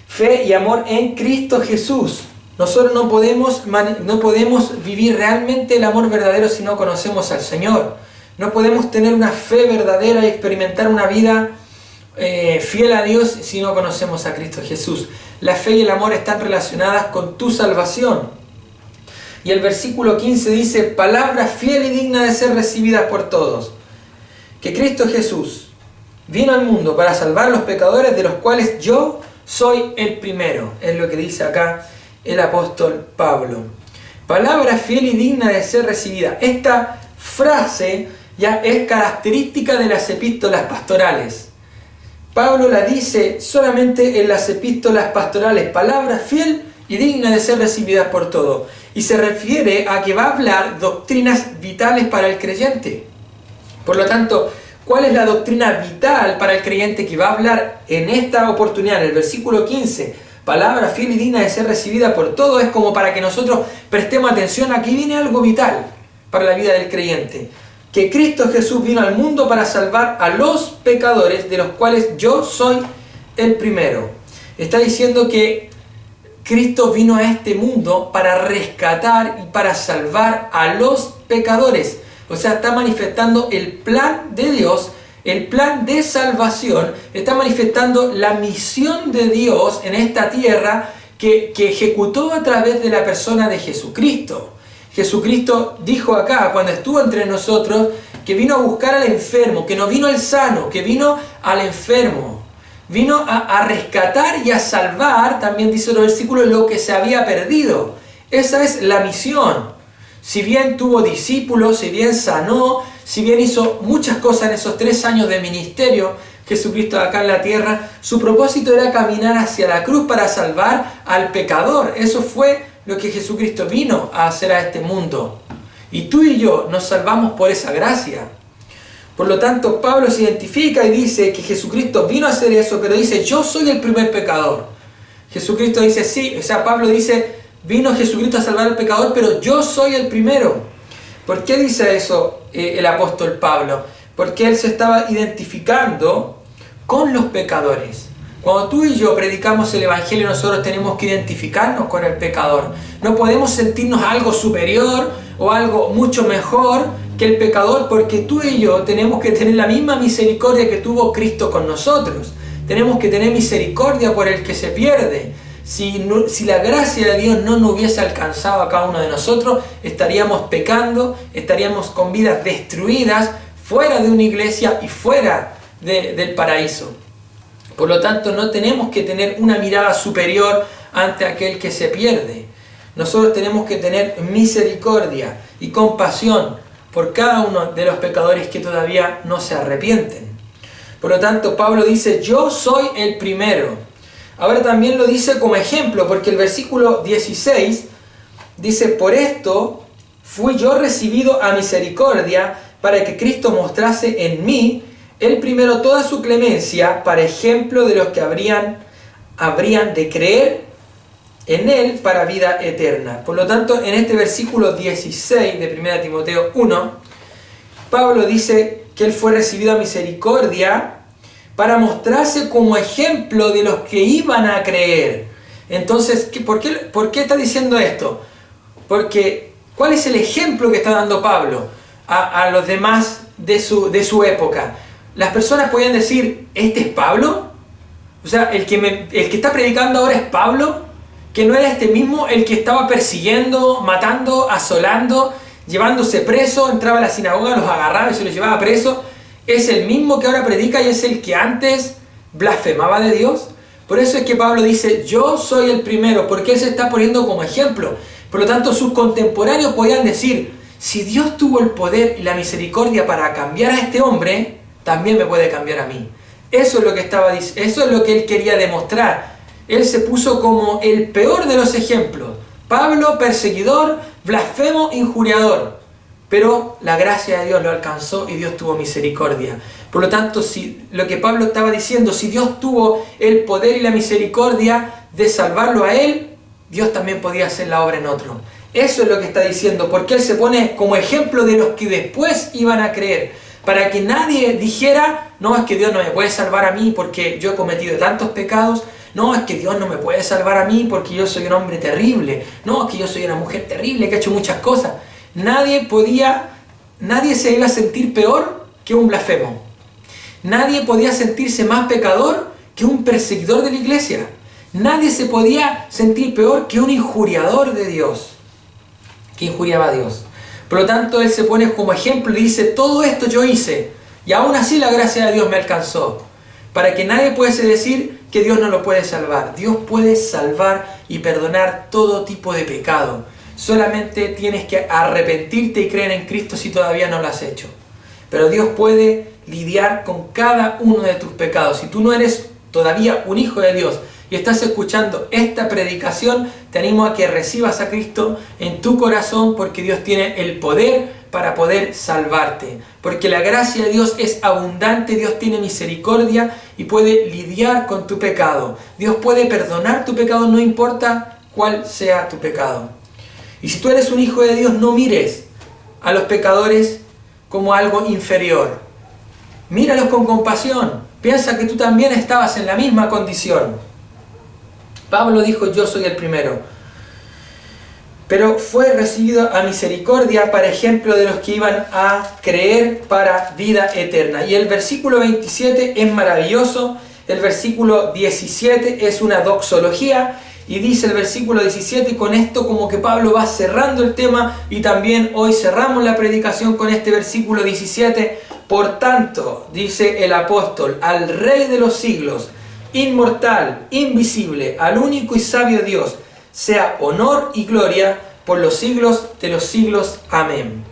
fe y amor en Cristo Jesús. Nosotros no podemos vivir realmente el amor verdadero si no conocemos al Señor. No podemos tener una fe verdadera y experimentar una vida fiel a Dios si no conocemos a Cristo Jesús. La fe y el amor están relacionadas con tu salvación. Y el versículo 15 dice, palabra fiel y digna de ser recibida por todos. Que Cristo Jesús vino al mundo para salvar a los pecadores, de los cuales yo soy el primero. Es lo que dice acá el apóstol Pablo. Palabra fiel y digna de ser recibida. Esta frase ya es característica de las epístolas pastorales. Pablo la dice solamente en las epístolas pastorales, palabra fiel y digna de ser recibida por todos. Y se refiere a que va a hablar doctrinas vitales para el creyente. Por lo tanto, ¿cuál es la doctrina vital para el creyente que va a hablar en esta oportunidad? En el versículo 15, palabra fiel y digna de ser recibida por todos, es como para que nosotros prestemos atención. Aquí viene algo vital para la vida del creyente. Que Cristo Jesús vino al mundo para salvar a los pecadores, de los cuales yo soy el primero. Está diciendo que Cristo vino a este mundo para rescatar y para salvar a los pecadores. O sea, está manifestando el plan de Dios, el plan de salvación. Está manifestando la misión de Dios en esta tierra que ejecutó a través de la persona de Jesucristo. Jesucristo dijo acá, cuando estuvo entre nosotros, que vino a buscar al enfermo, que no vino al sano, que vino al enfermo. Vino a rescatar y a salvar, también dice el versículo, lo que se había perdido. Esa es la misión. Si bien tuvo discípulos, si bien sanó, si bien hizo muchas cosas en esos 3 años de ministerio, Jesucristo acá en la tierra, su propósito era caminar hacia la cruz para salvar al pecador. Eso fue lo que Jesucristo vino a hacer a este mundo. Y tú y yo nos salvamos por esa gracia. Por lo tanto, Pablo se identifica y dice que Jesucristo vino a hacer eso, pero dice, yo soy el primer pecador. Jesucristo dice, sí, o sea, Pablo dice, vino Jesucristo a salvar al pecador, pero yo soy el primero. ¿Por qué dice eso el apóstol Pablo? Porque él se estaba identificando con los pecadores. Cuando tú y yo predicamos el Evangelio, nosotros tenemos que identificarnos con el pecador. No podemos sentirnos algo superior o algo mucho mejor que el pecador, porque tú y yo tenemos que tener la misma misericordia que tuvo Cristo con nosotros. Tenemos que tener misericordia por el que se pierde. Si la gracia de Dios no nos hubiese alcanzado a cada uno de nosotros, estaríamos pecando, estaríamos con vidas destruidas, fuera de una iglesia y fuera del paraíso. Por lo tanto, no tenemos que tener una mirada superior ante aquel que se pierde. nosotros tenemos que tener misericordia y compasión por cada uno de los pecadores que todavía no se arrepienten. Por lo tanto, Pablo dice, yo soy el primero. Ahora también lo dice como ejemplo, porque el versículo 16 dice, por esto fui yo recibido a misericordia, para que Cristo mostrase en mí, el primero, toda su clemencia, para ejemplo de los que habrían de creer en Él para vida eterna. Por lo tanto, en este versículo 16 de 1 Timoteo 1, Pablo dice que Él fue recibido a misericordia para mostrarse como ejemplo de los que iban a creer. Entonces, ¿por qué está diciendo esto? Porque, ¿cuál es el ejemplo que está dando Pablo a los demás de su época? Las personas podían decir, ¿este es Pablo? O sea, el que está predicando ahora es Pablo, que no era este mismo el que estaba persiguiendo, matando, asolando, llevándose preso, entraba a la sinagoga, los agarraba y se los llevaba preso. Es el mismo que ahora predica y es el que antes blasfemaba de Dios. Por eso es que Pablo dice, yo soy el primero, porque él se está poniendo como ejemplo. Por lo tanto, sus contemporáneos podían decir, si Dios tuvo el poder y la misericordia para cambiar a este hombre, también me puede cambiar a mí. Eso es lo que eso es lo que él quería demostrar. Él se puso como el peor de los ejemplos. Pablo, perseguidor, blasfemo, injuriador. Pero la gracia de Dios lo alcanzó y Dios tuvo misericordia. Por lo tanto, lo que Pablo estaba diciendo, si Dios tuvo el poder y la misericordia de salvarlo a él, Dios también podía hacer la obra en otro. Eso es lo que está diciendo, porque él se pone como ejemplo de los que después iban a creer. Para que nadie dijera, no, es que Dios no me puede salvar a mí porque yo he cometido tantos pecados. No, es que Dios no me puede salvar a mí porque yo soy un hombre terrible. No, es que yo soy una mujer terrible que ha hecho muchas cosas. Nadie se iba a sentir peor que un blasfemo. Nadie podía sentirse más pecador que un perseguidor de la iglesia. Nadie se podía sentir peor que un injuriador de Dios, que injuriaba a Dios. Por lo tanto, él se pone como ejemplo y dice, todo esto yo hice, y aún así la gracia de Dios me alcanzó. Para que nadie pudiese decir que Dios no lo puede salvar. Dios puede salvar y perdonar todo tipo de pecado. Solamente tienes que arrepentirte y creer en Cristo si todavía no lo has hecho. Pero Dios puede lidiar con cada uno de tus pecados. Si tú no eres todavía un hijo de Dios y estás escuchando esta predicación, te animo a que recibas a Cristo en tu corazón, porque Dios tiene el poder para poder salvarte. Porque la gracia de Dios es abundante, Dios tiene misericordia y puede lidiar con tu pecado. Dios puede perdonar tu pecado, no importa cuál sea tu pecado. Y si tú eres un hijo de Dios, no mires a los pecadores como algo inferior. Míralos con compasión. Piensa que tú también estabas en la misma condición. Pablo dijo, yo soy el primero. Pero fue recibido a misericordia para ejemplo de los que iban a creer para vida eterna. Y el versículo 27 es maravilloso. El versículo 17 es una doxología. Y dice el versículo 17, con esto como que Pablo va cerrando el tema, y también hoy cerramos la predicación con este versículo 17. Por tanto, dice el apóstol, al Rey de los siglos, inmortal, invisible, al único y sabio Dios, sea honor y gloria por los siglos de los siglos. Amén.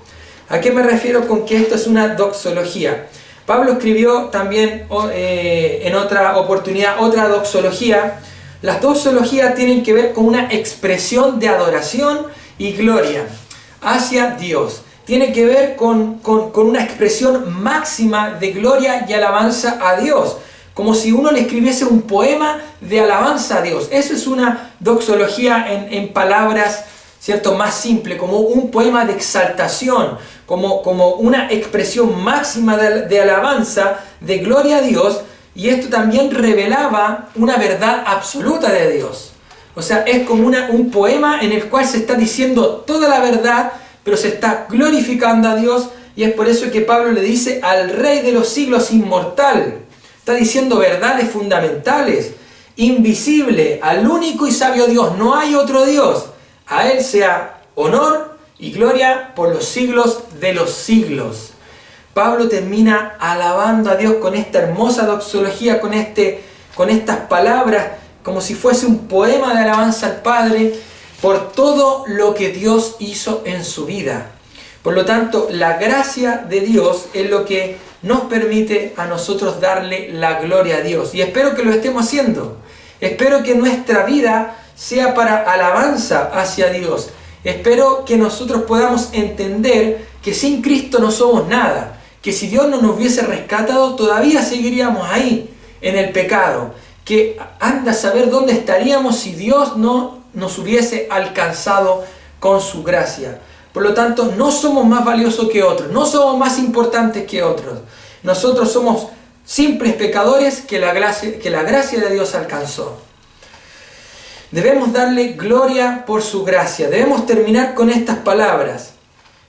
¿A qué me refiero con que esto es una doxología? Pablo escribió también en otra oportunidad otra doxología. Las doxologías tienen que ver con una expresión de adoración y gloria hacia Dios. Tiene que ver con una expresión máxima de gloria y alabanza a Dios. Como si uno le escribiese un poema de alabanza a Dios. Eso es una doxología en palabras, ¿cierto?, más simple, como un poema de exaltación, como una expresión máxima de alabanza, de gloria a Dios. Y esto también revelaba una verdad absoluta de Dios. O sea, es como un poema en el cual se está diciendo toda la verdad, pero se está glorificando a Dios. Y es por eso que Pablo le dice al Rey de los siglos, inmortal. Está diciendo verdades fundamentales. Invisible, al único y sabio Dios. No hay otro Dios. A Él sea honor y gloria por los siglos de los siglos. Pablo termina alabando a Dios con esta hermosa doxología, con estas palabras, como si fuese un poema de alabanza al Padre. por todo lo que Dios hizo en su vida. Por lo tanto, la gracia de Dios es lo que nos permite a nosotros darle la gloria a Dios. Y espero que lo estemos haciendo. Espero que nuestra vida sea para alabanza hacia Dios. Espero que nosotros podamos entender que sin Cristo no somos nada. Que si Dios no nos hubiese rescatado, todavía seguiríamos ahí, en el pecado. Que anda a saber dónde estaríamos si Dios no nos hubiese alcanzado con su gracia. Por lo tanto, no somos más valiosos que otros, no somos más importantes que otros. Nosotros somos simples pecadores que la gracia de Dios alcanzó. Debemos darle gloria por su gracia. Debemos terminar con estas palabras.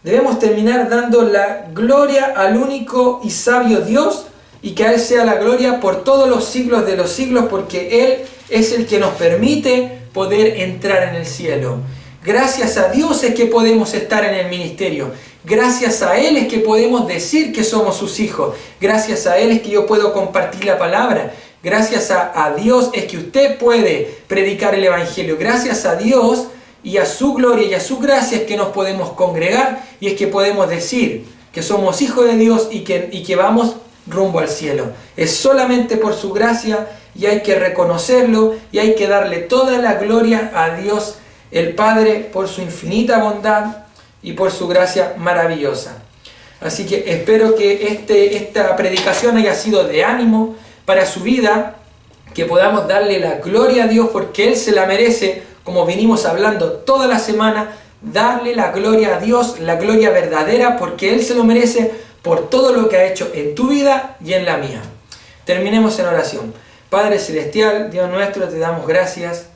Debemos terminar dando la gloria al único y sabio Dios, y que a Él sea la gloria por todos los siglos de los siglos, porque Él es el que nos permite poder entrar en el cielo. Gracias a Dios es que podemos estar en el ministerio. Gracias a Él es que podemos decir que somos sus hijos. Gracias a Él es que yo puedo compartir la palabra. Gracias a Dios es que usted puede predicar el Evangelio. Gracias a Dios y a su gloria y a su gracia es que nos podemos congregar y es que podemos decir que somos hijos de Dios y que vamos rumbo al cielo. Es solamente por su gracia y hay que reconocerlo y hay que darle toda la gloria a Dios el Padre por su infinita bondad y por su gracia maravillosa. Así que espero que esta predicación haya sido de ánimo para su vida, que podamos darle la gloria a Dios porque Él se la merece, como vinimos hablando toda la semana, darle la gloria a Dios, la gloria verdadera, porque Él se lo merece por todo lo que ha hecho en tu vida y en la mía. Terminemos en oración. Padre Celestial, Dios nuestro, te damos gracias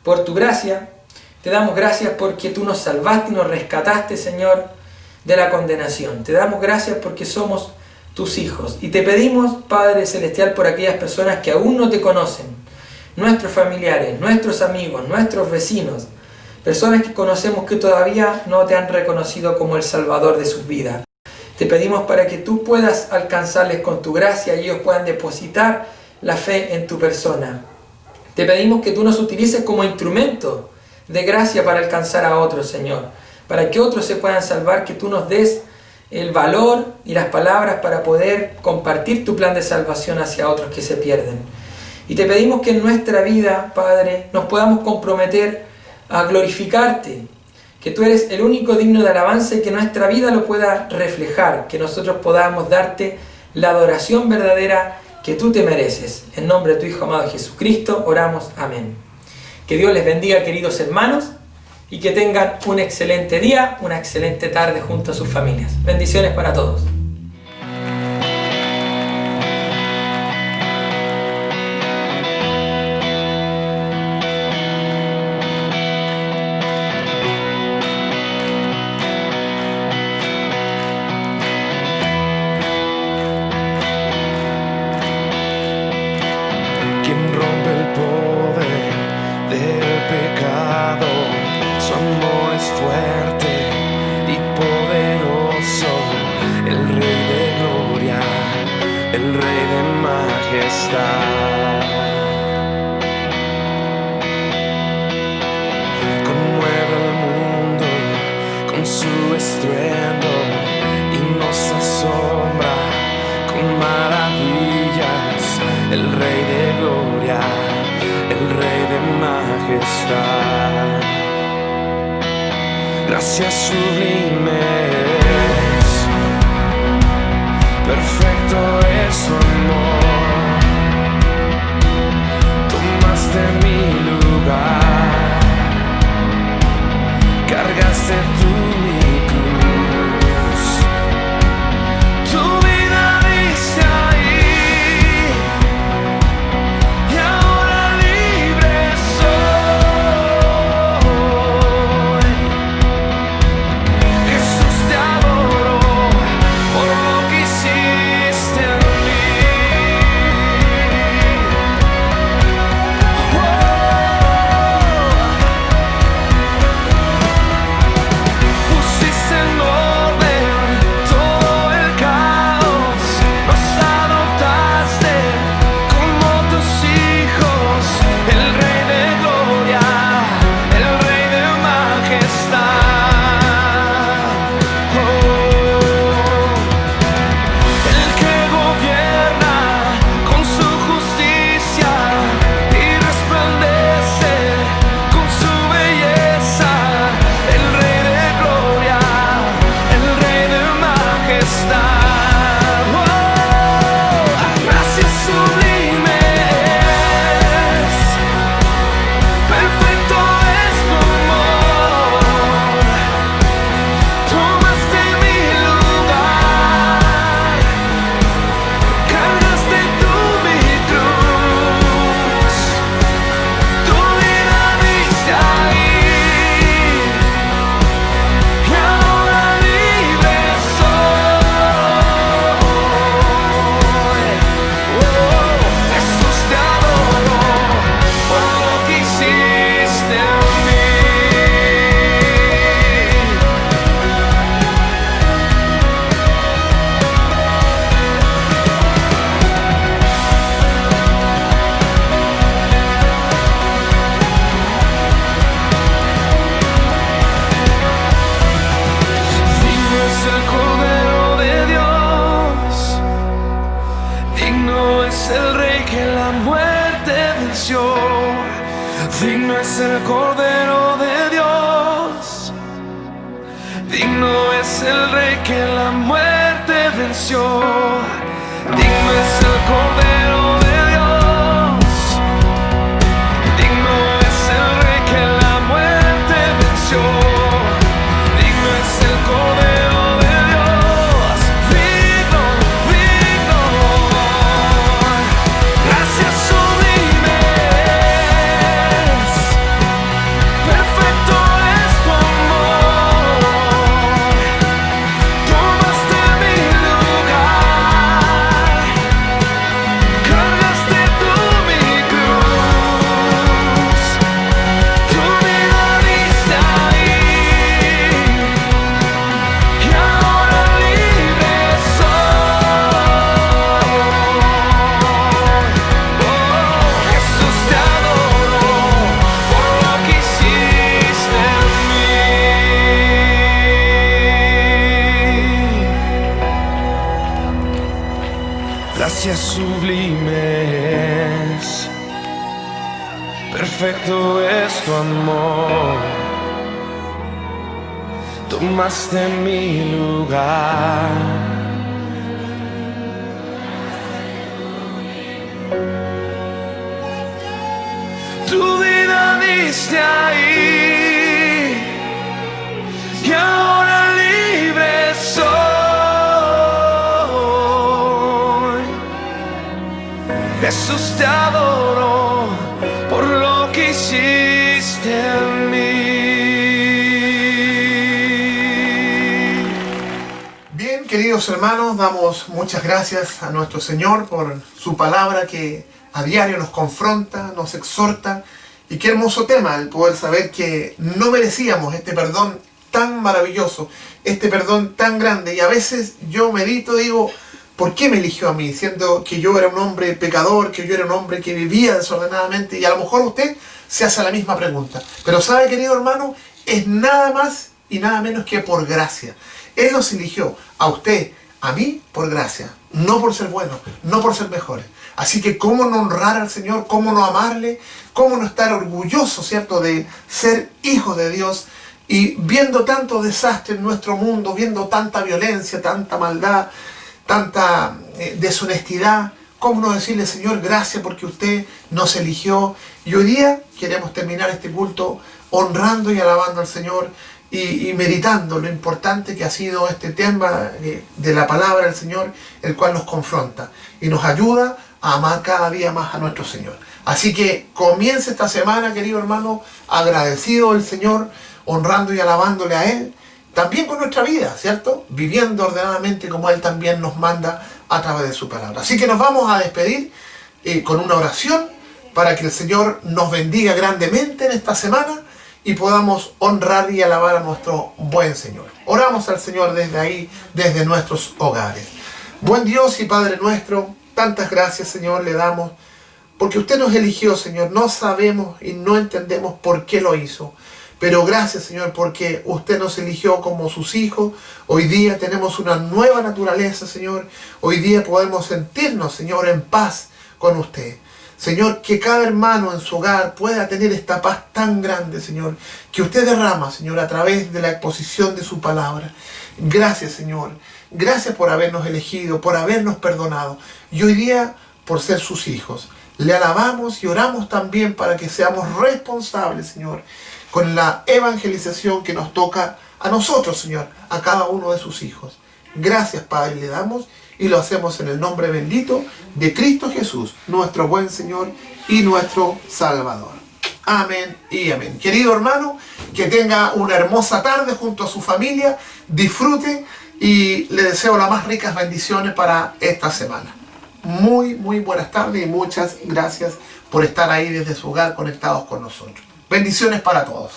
por tu gracia. Te damos gracias porque tú nos salvaste y nos rescataste, Señor, de la condenación. Te damos gracias porque somos tus hijos. Y te pedimos, Padre Celestial, por aquellas personas que aún no te conocen, nuestros familiares, nuestros amigos, nuestros vecinos, personas que conocemos que todavía no te han reconocido como el Salvador de sus vidas. Te pedimos para que tú puedas alcanzarles con tu gracia y ellos puedan depositar la fe en tu persona. Te pedimos que tú nos utilices como instrumento de gracia para alcanzar a otros, Señor, para que otros se puedan salvar, que tú nos des el valor y las palabras para poder compartir tu plan de salvación hacia otros que se pierden. Y te pedimos que en nuestra vida, Padre, nos podamos comprometer a glorificarte, que tú eres el único digno de alabanza y que nuestra vida lo pueda reflejar, que nosotros podamos darte la adoración verdadera que tú te mereces. En nombre de tu Hijo amado Jesucristo, oramos. Amén. Que Dios les bendiga, queridos hermanos, y que tengan un excelente día, una excelente tarde junto a sus familias. Bendiciones para todos. Quien rompe el poder del pecado, su amor es fuerte y poderoso, el Rey de gloria, el Rey de majestad. Conmueve el mundo con su estruendo y nos asombra con maravillas, el Rey de gloria, el Rey de majestad. Gracias sublimes, perfecto es su amor. Tomaste mi lugar, cargaste tú mi cruz. Tu vida diste ahí y ahora libre soy. Jesús, te adoro por lo que hiciste en mí. es el Cordero de Dios. Digno es el Rey que la muerte venció. Digno es el Cordero de Dios. Digno es el Rey que la muerte venció. Digno es el Cordero de Dios. Digno, digno. Gracias sublimes. Perfecto es tu amor. Tomaste mi lugar. Cargaste tú mi cruz. Tu vida diste ahí. Y ahora libre soy. Oh, Jesús, te adoro por lo que hiciste en mí. Gracias sublimes, perfecto es tu amor. Tomaste mi lugar. Tu vida diste ahí. Y ahora libre soy. Jesús, te adoro por lo que hiciste en mí. Bien, queridos hermanos, damos muchas gracias a nuestro Señor por su palabra que a diario nos confronta, nos exhorta. Y qué hermoso tema el poder saber que no merecíamos este perdón tan maravilloso, este perdón tan grande. Y a veces yo medito, digo, ¿por qué me eligió a mí? Siendo que yo era un hombre pecador, que yo era un hombre que vivía desordenadamente. Y a lo mejor usted se hace la misma pregunta. Pero sabe, querido hermano, es nada más y nada menos que por gracia. Él nos eligió a usted, a mí, por gracia. No por ser buenos, no por ser mejores. Así que cómo no honrar al Señor, cómo no amarle, cómo no estar orgulloso, ¿cierto?, de ser hijos de Dios. Y viendo tanto desastre en nuestro mundo, viendo tanta violencia, tanta maldad, tanta deshonestidad, ¿cómo no decirle, Señor, gracias porque usted nos eligió? Y hoy día queremos terminar este culto honrando y alabando al Señor y meditando lo importante que ha sido este tema de la palabra del Señor, el cual nos confronta y nos ayuda a amar cada día más a nuestro Señor. Así que comience esta semana, querido hermano, agradecido del Señor, honrando y alabándole a Él, también con nuestra vida, ¿cierto? Viviendo ordenadamente como Él también nos manda a través de su palabra. Así que nos vamos a despedir con una oración para que el Señor nos bendiga grandemente en esta semana y podamos honrar y alabar a nuestro buen Señor. Oramos al Señor desde ahí, desde nuestros hogares. Buen Dios y Padre nuestro, tantas gracias, Señor, le damos porque usted nos eligió, Señor. No sabemos y no entendemos por qué lo hizo. Pero gracias, Señor, porque usted nos eligió como sus hijos. Hoy día tenemos una nueva naturaleza, Señor. Hoy día podemos sentirnos, Señor, en paz con usted. Señor, que cada hermano en su hogar pueda tener esta paz tan grande, Señor, que usted derrama, Señor, a través de la exposición de su palabra. Gracias, Señor. Gracias por habernos elegido, por habernos perdonado. Y hoy día, por ser sus hijos. Le alabamos y oramos también para que seamos responsables, Señor, con la evangelización que nos toca a nosotros, Señor, a cada uno de sus hijos. Gracias, Padre, le damos y lo hacemos en el nombre bendito de Cristo Jesús, nuestro buen Señor y nuestro Salvador. Amén y amén. Querido hermano, que tenga una hermosa tarde junto a su familia, disfrute y le deseo las más ricas bendiciones para esta semana. Muy buenas tardes y muchas gracias por estar ahí desde su hogar conectados con nosotros. Bendiciones para todos.